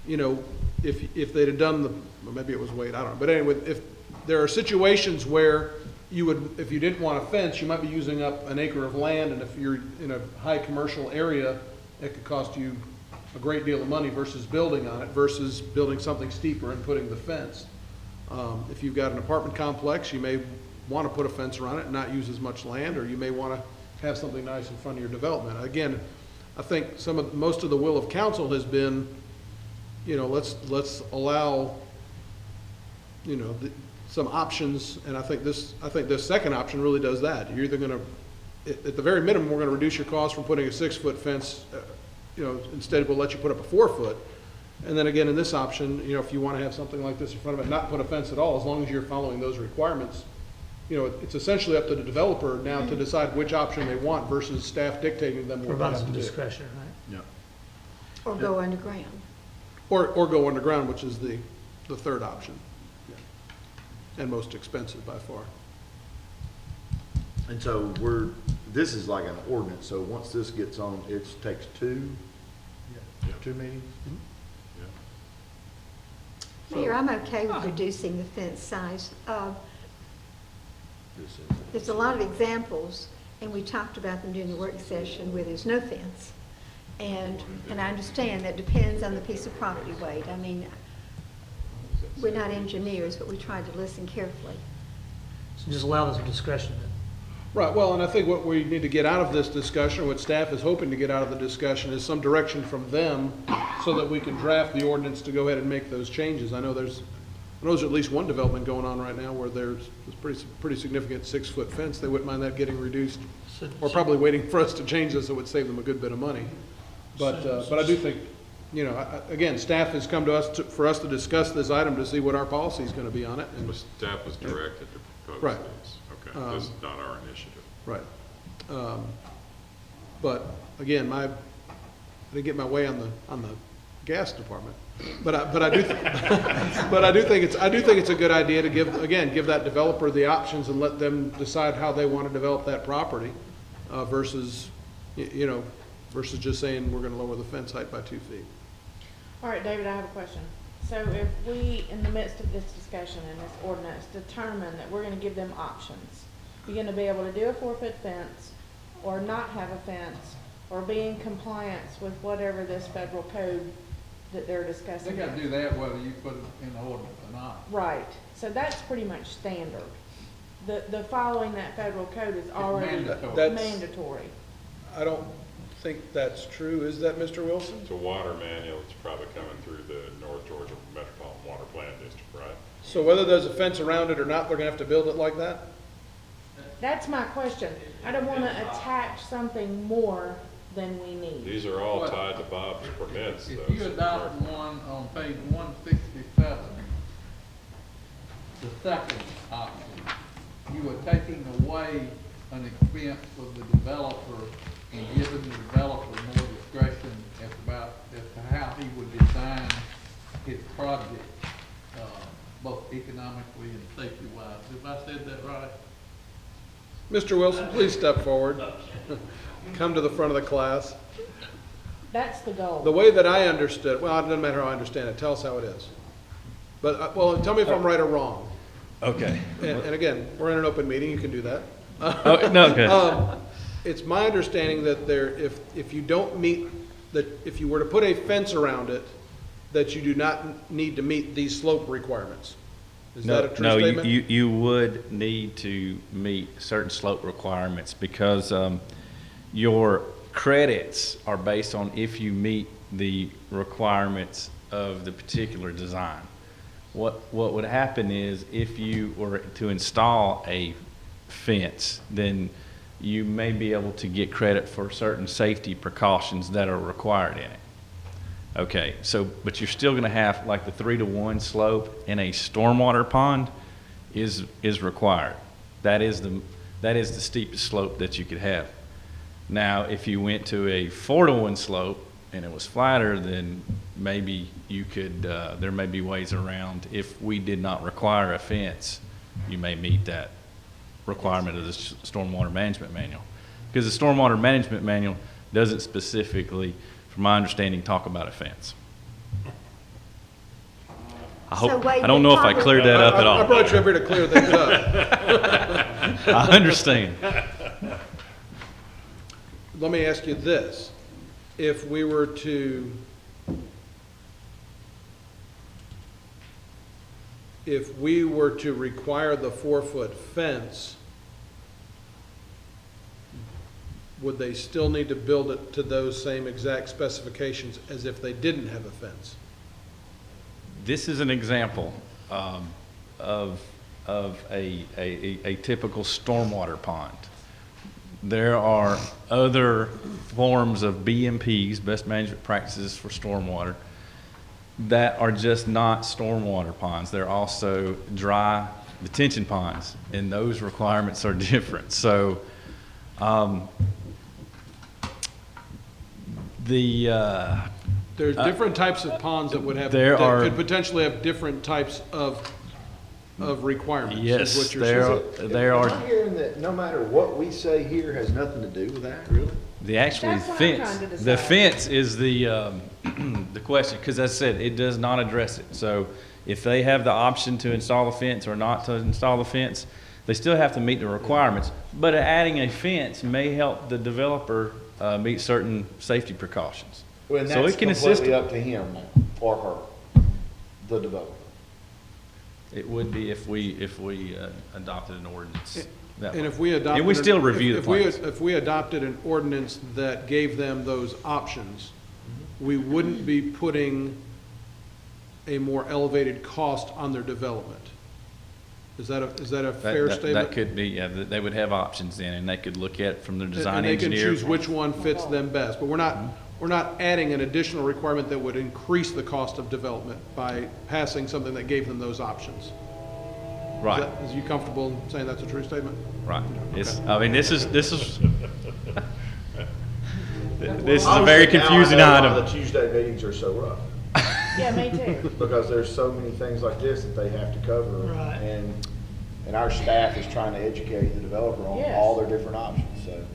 you know, if they'd have done the, or maybe it was Wade, I don't know. But anyway, if there are situations where you would, if you didn't want a fence, you might be using up an acre of land, and if you're in a high commercial area, it could cost you a great deal of money versus building on it, versus building something steeper and putting the fence. If you've got an apartment complex, you may want to put a fence around it and not use as much land, or you may want to have something nice in front of your development. Again, I think most of the will of council has been, you know, let's allow, you know, some options, and I think this second option really does that. You're either going to, at the very minimum, we're going to reduce your cost from putting a 6-foot fence. You know, instead we'll let you put up a 4-foot. And then again, in this option, you know, if you want to have something like this in front of it, not put a fence at all, as long as you're following those requirements, you know, it's essentially up to the developer now to decide which option they want versus staff dictating to them what they Provide have to some do. discretion, right? Yeah. Or go underground. Or go underground, which is the third option. Yeah. And most expensive by far. And so this is like an ordinance, so once this gets on, it takes two meetings? Mayor, I'm okay with reducing the fence size. There's a lot of examples, and we talked about them during the work session, where there's no fence. And I understand that depends on the piece of property, Wade. I mean, we're not engineers, but we tried to listen carefully. So just allow them some discretion then. Right, well, and I think what we need to get out of this discussion, what staff is hoping to get out of the discussion, is some direction from them so that we can draft the ordinance to go ahead and make those changes. I know there's at least one development going on right now where there's a pretty significant 6-foot fence. They wouldn't mind that getting reduced, or probably waiting for us to change this, so it would save them a good bit of money. But I do think, you know, again, staff has come to us for us to discuss this item to see what our policy is going to be on it. And Staff was directed to propose Right. this. Okay, this is not our initiative. Right. But again, I didn't get my way on the gas department. But I do think it's a good idea to give that developer the options and let them decide how they want to develop that property, versus just saying we're going to lower the fence height by 2 feet. All right, David, I have a question. So if we, in the midst of this discussion and this ordinance, determine that we're gonna give them options, you're gonna be able to do a 4-foot fence, or not have a fence, or be in compliance with whatever this federal code that they're discussing. They gotta do that whether you put it in the ordinance or not. Right, so that's pretty much standard. The following that federal code is already mandatory. I don't think that's true. Is that, Mr. Wilson? It's a water manual. It's probably coming through the North Georgia Metropolitan Water Plan District, right? So whether there's a fence around it or not, they're going to have to build it like that? That's my question. I don't want to attach something more than we need. These are all tied to Bob's permits. If though, you so- adopted one on page 167, the second option, you are taking away an expense for the developer and giving the developer more discretion as to how he would design his project, both economically and safety-wise. Have I said that right? Mr. Wilson, please step forward. Come to the front of the class. That's the goal. The way that I understood, well, it doesn't matter how I understand it, tell us how it is. But, well, tell me if I'm right or wrong. Okay. And again, we're in an open meeting, you can do that. Oh, no, okay. It's my understanding that if you don't meet, that if you were to put a fence around it, that you do not need to meet these slope requirements. Is that a true statement? No, you would need to meet certain slope requirements because your credits are based on if you meet the requirements of the particular design. What would happen is if you were to install a fence, then you may be able to get credit for certain safety precautions that are required in it. Okay, so, but you're still gonna have, like the 3-to-1 slope in a stormwater pond is required. That is the steepest slope that you could have. Now, if you went to a 4-to-1 slope and it was flatter, then maybe you could, there may be ways around. If we did not require a fence, you may meet that requirement of the Stormwater Management Manual. Because the Stormwater Management Manual doesn't specifically, from my understanding, talk about a fence. I don't know if I cleared that up at all. I brought you up here to clear things up. I understand. Let me ask you this. If we were to require the 4-foot fence, would they still need to build it to those same exact specifications as if they didn't have a fence? This is an example of a typical stormwater pond. There are other forms of BMPs, best management practices for stormwater, that are just not stormwater ponds. They're also dry detention ponds, and those requirements are different. So there's different types of ponds that would have, could potentially have different types of requirements. Yes, is what you're saying. there are. I'm hearing that no matter what we say here has nothing to do with that, really? The actual fence, the fence is the the question, because as I said, it does not address it. So if they have the option to install the fence or not to install the fence, they still have to meet the requirements. But adding a fence may help the developer meet certain safety precautions. Well, and so that's it can completely up to him or her, the developer. It would be if we adopted an ordinance. And if we adopted, and we still review the plans. If we adopted an ordinance that gave them those options, we wouldn't be putting a more elevated cost on their development. Is that a fair statement? That could be, yeah. They would have options then, and they could look at it from their design engineer. And they can choose which one fits them best. But we're not adding an additional requirement that would increase the cost of development by passing something that gave them those options. Right. Is you comfortable saying that's a true statement? Right. Okay. I mean, this is this is a very confusing item. The Tuesday meetings are so rough. Yeah, me too. Because there's so many things like this that they have to cover. Right. And our staff is trying to educate the developer on all their different options, so.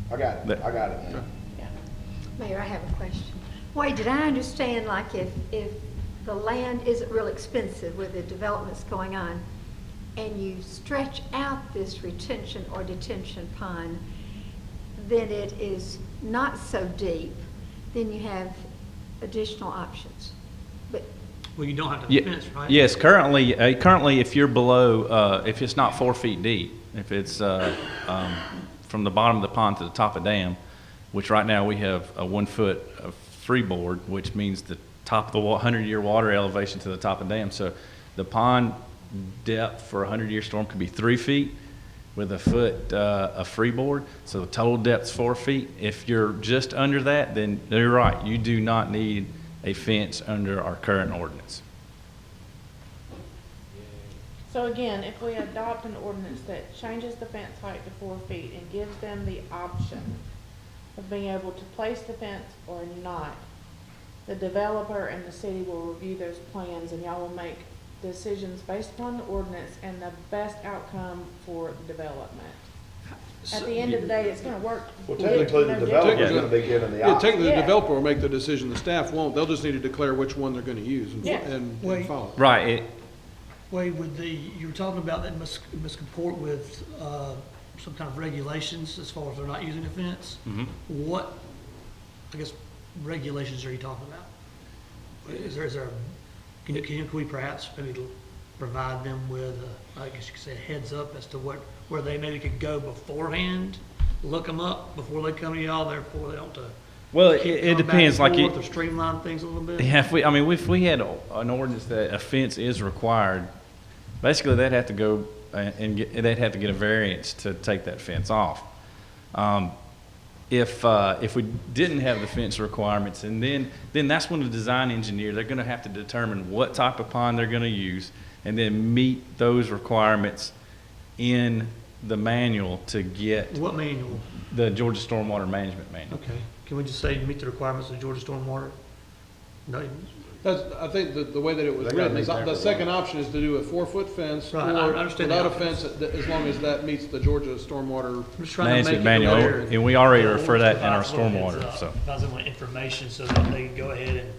I got it, man. Mayor, I have a question. Wait, did I understand, like, if the land isn't real expensive with the developments going on, and you stretch out this retention or detention pond, then it is not so deep, then you have additional options? But Well, you don't have to fence, right? Yes, currently, if you're below, if it's not 4 feet deep, if it's from the bottom of the pond to the top of the dam, which right now we have a 1 foot of freeboard, which means the top of the 100-year water elevation to the top of the dam. So the pond depth for a 100-year storm could be 3 feet with a foot of freeboard. So the total depth's 4 feet. If you're just under that, then you're right. You do not need a fence under our current ordinance. So again, if we adopt an ordinance that changes the fence height to 4 feet and gives them the option of being able to place the fence or not, the developer and the city will review those plans and y'all will make decisions based upon the ordinance and the best outcome for the development. At the end of the day, it's gonna work. Well, technically, the developer's gonna be given the Yeah, option. technically, the Yeah. developer will make the decision, the staff won't. They'll just need to declare which one they're gonna use and, Yeah. and follow. Right, Wade, with the, you were talking about that must comport with, some kind of regulations as far as they're not using a fence. What, I guess, regulations are you talking about? Is there, can we perhaps maybe provide them with, I guess you could say, a heads up as to where they maybe could go beforehand? Look them up before they come to y'all, therefore they don't, well, keep it coming back depends, and like forth or streamline things a little bit? yeah, if we had an ordinance that a fence is required, basically they'd have to go they'd have to get a variance to take that fence off. If we didn't have the fence requirements, and then that's when the design engineer, they're gonna have to determine what type of pond they're gonna use and then meet those requirements in the manual to get What manual? the Georgia Stormwater Management Manual. Okay, can we just say meet the requirements of Georgia Stormwater? No, That's, I think that the way that it was They gotta written, is meet the that second option is to do a 4-foot fence Right, I or understand without a that. fence, as long as that meets the Georgia Stormwater. I'm just trying to make Management it manual, aware. and we already Yeah, refer that in our provides a little heads stormwater, up, so. provides them with information so that they can go ahead and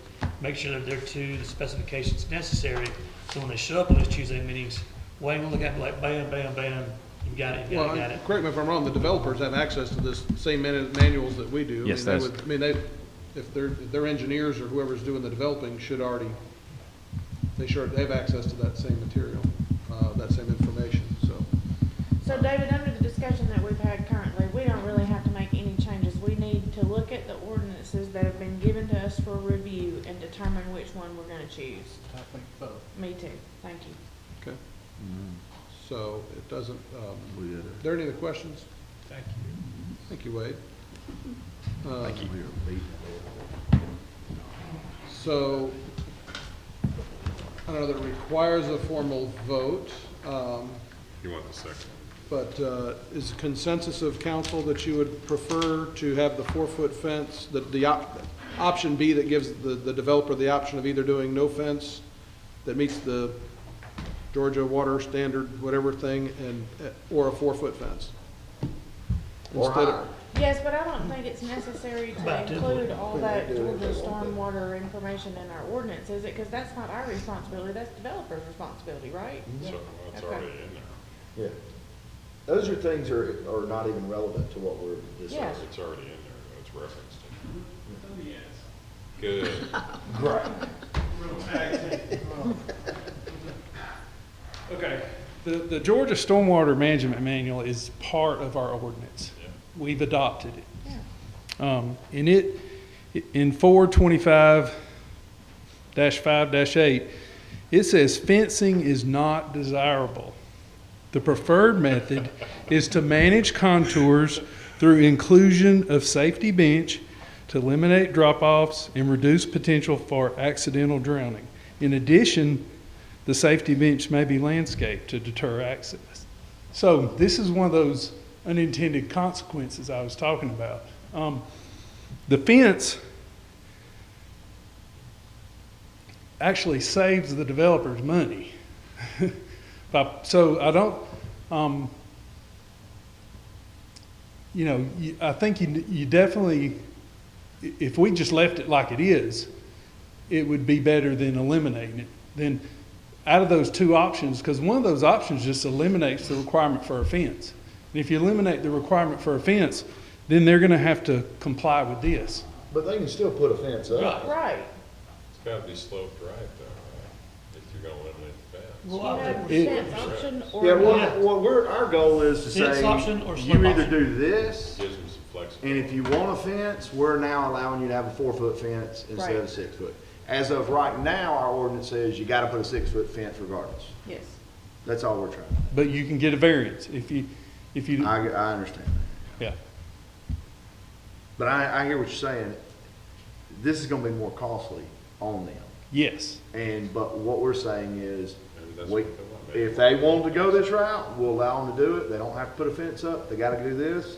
make sure that they're to the specifications necessary. So when they show up on those Tuesday meetings, Wayne will look at it like bam, bam, bam, you got it, you got it, you got it. Correct me if I'm wrong, the developers have access to this same manuals that we do. Yes, I mean, that's- I mean, if their engineers or whoever's doing the developing should already, they have access to that same material, that same information, so. So David, under the discussion that we've had currently, we don't really have to make any changes. We need to look at the ordinances that have been given to us for review and determine which one we're gonna choose. I think so. Me too, thank you. Okay. So it doesn't, are there any other questions? Thank you. Thank you, Wade. Thank you. So, I don't know that it requires a formal vote, You want the second? but is consensus of council that you would prefer to have the 4-foot fence, option B that gives the developer the option of either doing no fence that meets the Georgia water standard, whatever thing, or a 4-foot fence? Or Instead of- higher. Yes, but I don't think it's necessary About to 10 include all that Georgia stormwater information in our ordinance, is it? Because that's not our responsibility, that's developer's responsibility, right? So, well, it's Okay. already in there. Yeah. Those are things are not even relevant to what we're discussing. Yes. It's already in there, it's referenced in there. Good. Okay, the Georgia Stormwater Management Manual is part of our ordinance. We've adopted it. And in 425-5-8, it says fencing is not desirable. The preferred method is to manage contours through inclusion of safety bench to eliminate drop-offs and reduce potential for accidental drowning. In addition, the safety bench may be landscaped to deter accidents. So this is one of those unintended consequences I was talking about. The fence actually saves the developers money. So I don't, I think you definitely, if we just left it like it is, it would be better than eliminating it. Then out of those two options, because one of those options just eliminates the requirement for a fence. And if you eliminate the requirement for a fence, then they're going to have to comply with this. But they can still put a fence up. Right. It's gotta be sloped right though, right? If you're gonna eliminate the fence. You have the fence option or Yeah, not. our goal is to Fence say, option or you slope either option? do this, Gives them some and flexibility. if you want a fence, we're now allowing you to have a 4-foot fence instead of a Right. 6-foot. As of right now, our ordinance says you gotta put a 6-foot fence regardless. Yes. That's all we're trying. But you can get a variance if you, I understand that. yeah. But I hear what you're saying. This is gonna be more costly on them. Yes. But what we're saying is, Maybe that's we, what they want. if they want to go this route, we'll allow them to do it. They don't have to put a fence up. They gotta do this.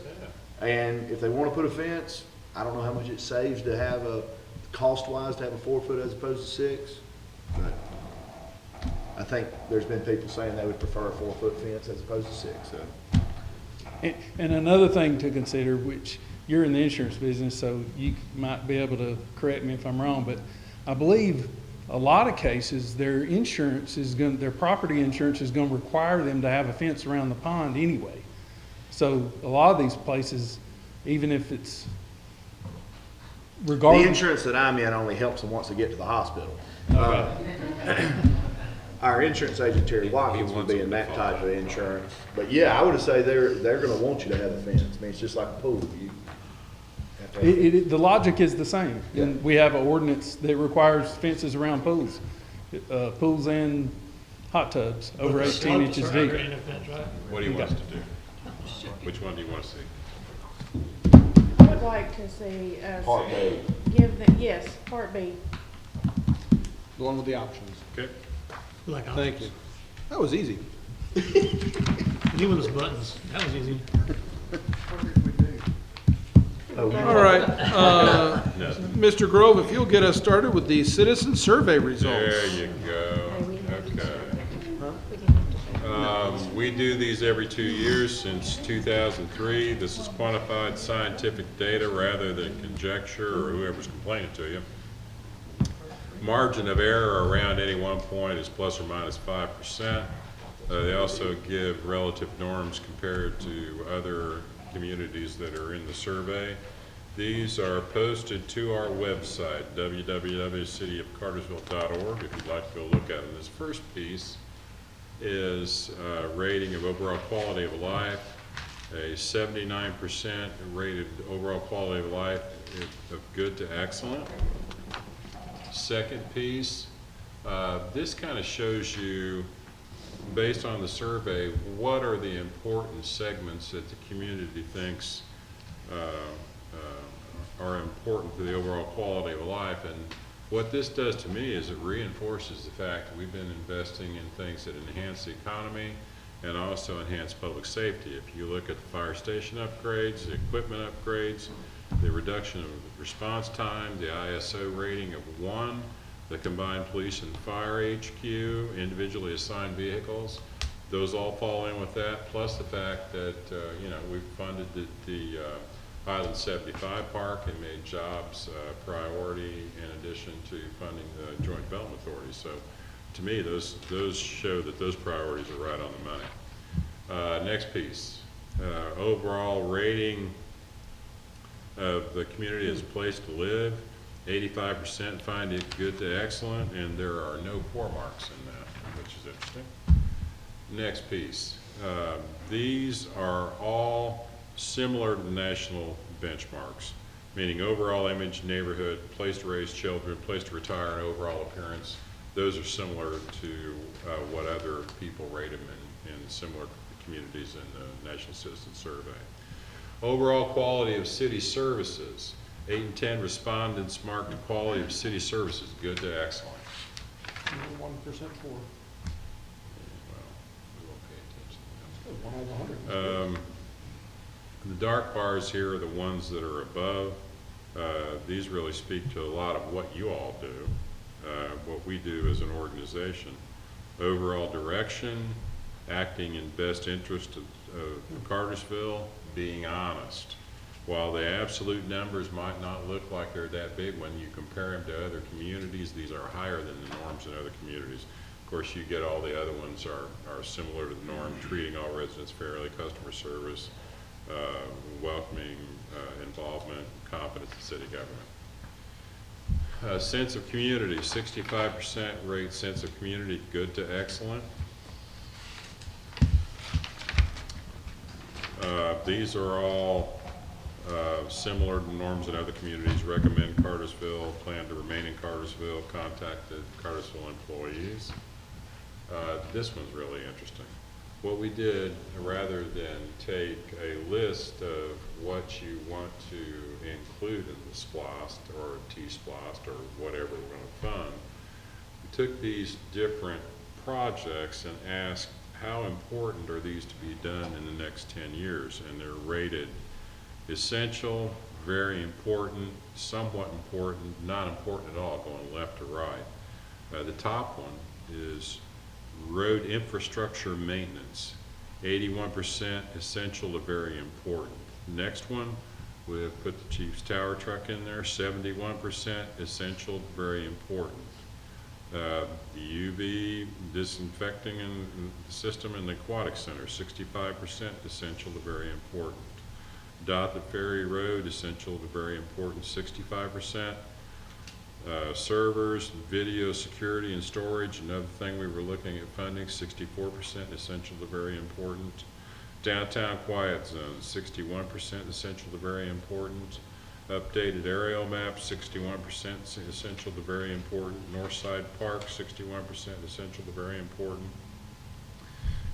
And if they wanna put a fence, I don't know how much it saves to have cost-wise, to have a 4 foot as opposed to 6. But I think there's been people saying they would prefer a 4 foot fence as opposed to 6, so. And another thing to consider, which you're in the insurance business, so you might be able to correct me if I'm wrong, but I believe a lot of cases, their property insurance is going to require them to have a fence around the pond anyway. So a lot of these places, even if it's regardless. The insurance that I'm in only helps them once they get to the hospital. Our insurance agent, Terry Watkins, would be in that type of insurance. But yeah, I would say they're gonna want you to have a fence. I mean, it's just like a pool. You have to have The logic is the same. Yeah. And we have an ordinance that requires fences around pools, pools and hot tubs over 18 inches deep. What do you want us to do? Which one do you want to see? I would like to see us Part B. give them, yes, Part B. The one with the options. Okay. Like, Thank you. That was easy. Give us buttons. That was easy. All right, Mr. Grove, if you'll get us started with the citizen survey results. There you go. Okay. We do these every 2 years since 2003. This is quantified scientific data rather than conjecture or whoever's complaining to you. Margin of error around any one point is plus or minus 5%. They also give relative norms compared to other communities that are in the survey. These are posted to our website, www.cityofcartersville.org, if you'd like to go look at them. This first piece is a rating of overall quality of life, a 79% rated overall quality of life of good to excellent. Second piece, this kind of shows you, based on the survey, what are the important segments that the community thinks are important for the overall quality of life. And what this does to me is it reinforces the fact that we've been investing in things that enhance the economy and also enhance public safety. If you look at the fire station upgrades, the equipment upgrades, the reduction of response time, the ISO rating of 1, the combined police and fire HQ, individually assigned vehicles, those all fall in with that, plus the fact that, we've funded the Highland 75 Park and made jobs priority in addition to funding the Joint Development Authority. So to me, those show that those priorities are right on the money. Next piece, overall rating of the community as a place to live, 85% find it good to excellent, and there are no poor marks in that, which is interesting. Next piece, these are all similar to the national benchmarks, meaning overall image, neighborhood, place to raise children, place to retire, and overall appearance. Those are similar to what other people rate them in similar communities in the National Citizen Survey. Overall quality of city services. 8 and 10 respondents marked the quality of city services good to excellent. 1% poor. Well, we won't pay attention. The dark bars here are the ones that are above. These really speak to a lot of what you all do, what we do as an organization. Overall direction, acting in best interest of Cartersville, being honest. While the absolute numbers might not look like they're that big when you compare them to other communities, these are higher than the norms in other communities. Of course, you get all the other ones are similar to the norm, treating all residents fairly, customer service, welcoming involvement, confidence in city government. Sense of community, 65% rate sense of community good to excellent. These are all similar to norms in other communities. Recommend Cartersville, plan to remain in Cartersville, contacted Cartersville employees. This one's really interesting. What we did, rather than take a list of what you want to include in the SPLOST or T-SPLOST or whatever we're going to fund, we took these different projects and ask how important are these to be done in the next 10 years, and they're rated essential, very important, somewhat important, not important at all, going left to right. The top one is road infrastructure maintenance, 81% essential to very important. Next one, we've put the Chief's Tower truck in there, 71% essential to very important. The UV disinfecting system in the aquatic center, 65% essential to very important. Dot the Ferry Road, essential to very important, 65%. Servers, video security and storage, another thing we were looking at funding, 64% essential to very important. Downtown quiet zone, 61% essential to very important. Updated aerial map, 61% essential to very important. Northside Park, 61% essential to very important.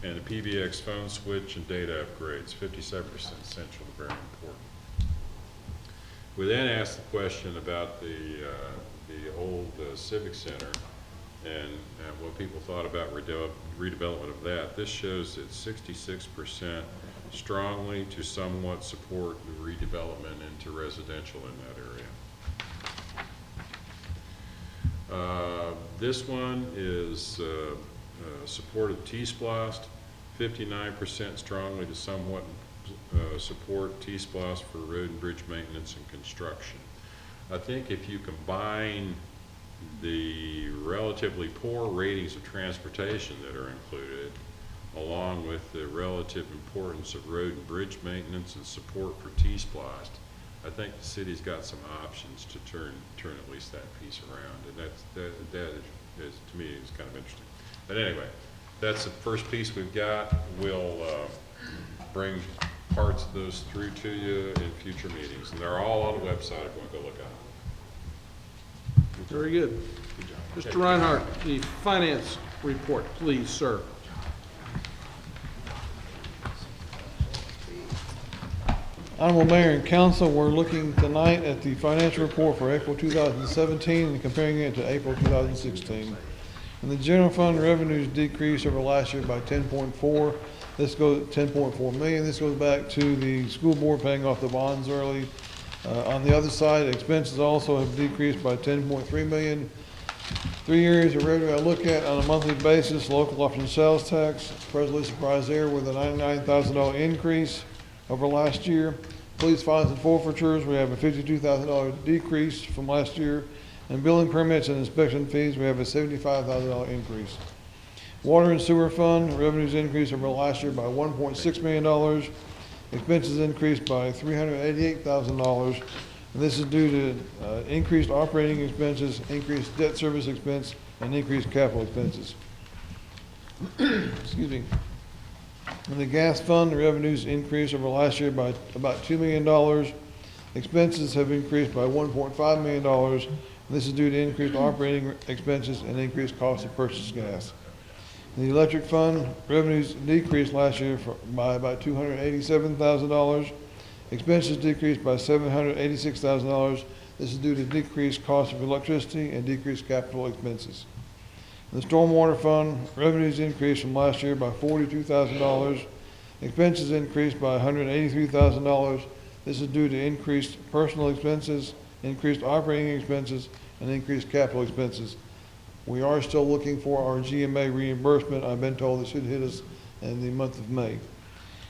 And the PBX phone switch and data upgrades, 57% essential to very important. We then asked the question about the old Civic Center and what people thought about redevelopment of that. This shows that 66% strongly to somewhat support the redevelopment into residential in that area. This one is support of T-Splost, 59% strongly to somewhat support T-Splost for road and bridge maintenance and construction. I think if you combine the relatively poor ratings of transportation that are included, along with the relative importance of road and bridge maintenance and support for T-Splost, I think the city's got some options to turn at least that piece around, and that is, to me, is kind of interesting. But anyway, that's the first piece we've got. We'll bring parts of those through to you in future meetings, and they're all on the website if you want to go look at them. Very good. Mr. Reinhardt, the finance report, please, sir. Honorable Mayor and Council, we're looking tonight at the financial report for April 2017 and comparing it to April 2016. And the general fund revenues decreased over last year by 10.4. This goes 10.4 million. This goes back to the school board paying off the bonds early. On the other side, expenses also have decreased by 10.3 million. 3 areas of revenue I look at on a monthly basis: local option sales tax, pleasantly surprised there with a $99,000 increase over last year. Police fines and forfeitures, we have a $52,000 decrease from last year. And building permits and inspection fees, we have a $75,000 increase. Water and sewer fund, revenues increased over last year by $1.6 million. Expenses increased by $388,000. And this is due to increased operating expenses, increased debt service expense, and increased capital expenses. Excuse me. In the gas fund, the revenues increased over last year by about $2 million. Expenses have increased by $1.5 million. This is due to increased operating expenses and increased cost of purchased gas. In the electric fund, revenues decreased last year by about $287,000. Expenses decreased by $786,000. This is due to decreased cost of electricity and decreased capital expenses. In the stormwater fund, revenues increased from last year by $42,000. Expenses increased by $183,000. This is due to increased personal expenses, increased operating expenses, and increased capital expenses. We are still looking for our GMA reimbursement. I've been told it should hit us in the month of May.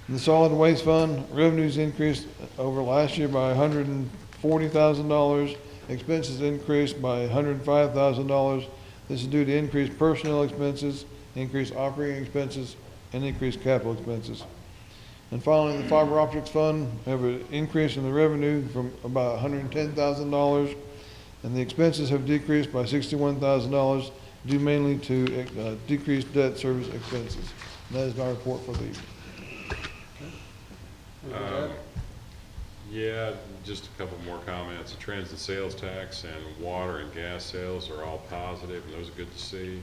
In the solid waste fund, revenues increased over last year by $140,000. Expenses increased by $105,000. This is due to increased personnel expenses, increased operating expenses, and increased capital expenses. And finally, the fiber optics fund, we have an increase in the revenue from about $110,000, and the expenses have decreased by $61,000, due mainly to decreased debt service expenses. And that is my report for the evening. Yeah, just a couple more comments. The trends in sales tax and water and gas sales are all positive, and those are good to see.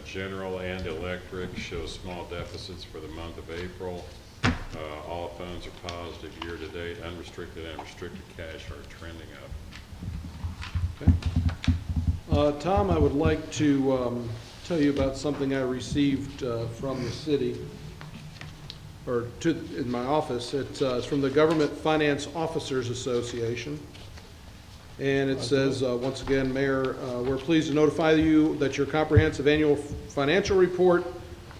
General and electric show small deficits for the month of April. All funds are positive year to date. Unrestricted and restricted cash are trending up. Okay. Tom, I would like to tell you about something I received from the city, or in my office. It's from the Government Finance Officers Association. And it says, once again, Mayor, we're pleased to notify you that your comprehensive annual financial report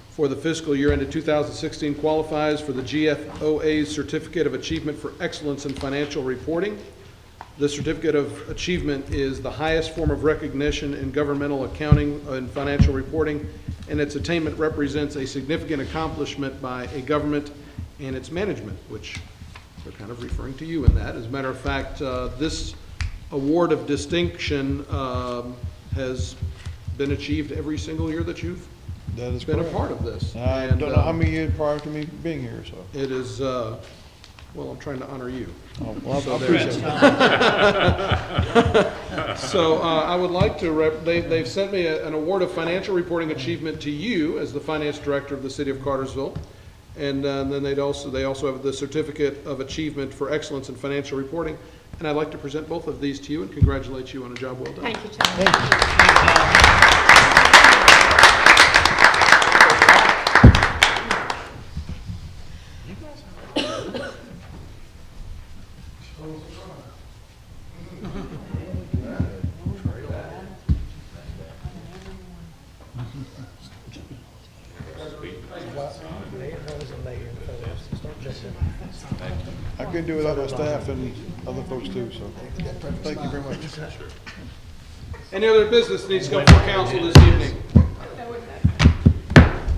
for the fiscal year ended 2016 qualifies for the GFOA's Certificate of Achievement for Excellence in Financial Reporting. This Certificate of Achievement is the highest form of recognition in governmental accounting and financial reporting, and its attainment represents a significant accomplishment by a government and its management, which they're kind of referring to you in that. As a matter of fact, this award of distinction has been achieved every single year that you've been a part of this. I don't know how many years prior to me being here, so. It is, well, I'm trying to honor you. Oh, well, So I there appreciate it it. is. So I would like to, they've sent me an award of financial reporting achievement to you as the finance director of the city of Cartersville. And then they also have the Certificate of Achievement for Excellence in Financial Reporting. And I'd like to present both of these to you and congratulate you on a job well done. Thank you, Tom. I couldn't do it without my staff and other folks too, so thank you very much. Any other business needs to come before council this evening?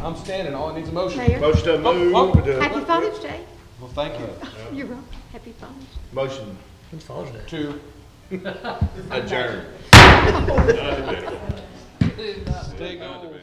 I'm standing, all it needs a motion. Mayor? Motion to move. Happy Father's Day. Well, thank you. You're welcome. Happy Father's Day. Motion When's Father's Day? Two. adjourned. Stay gold.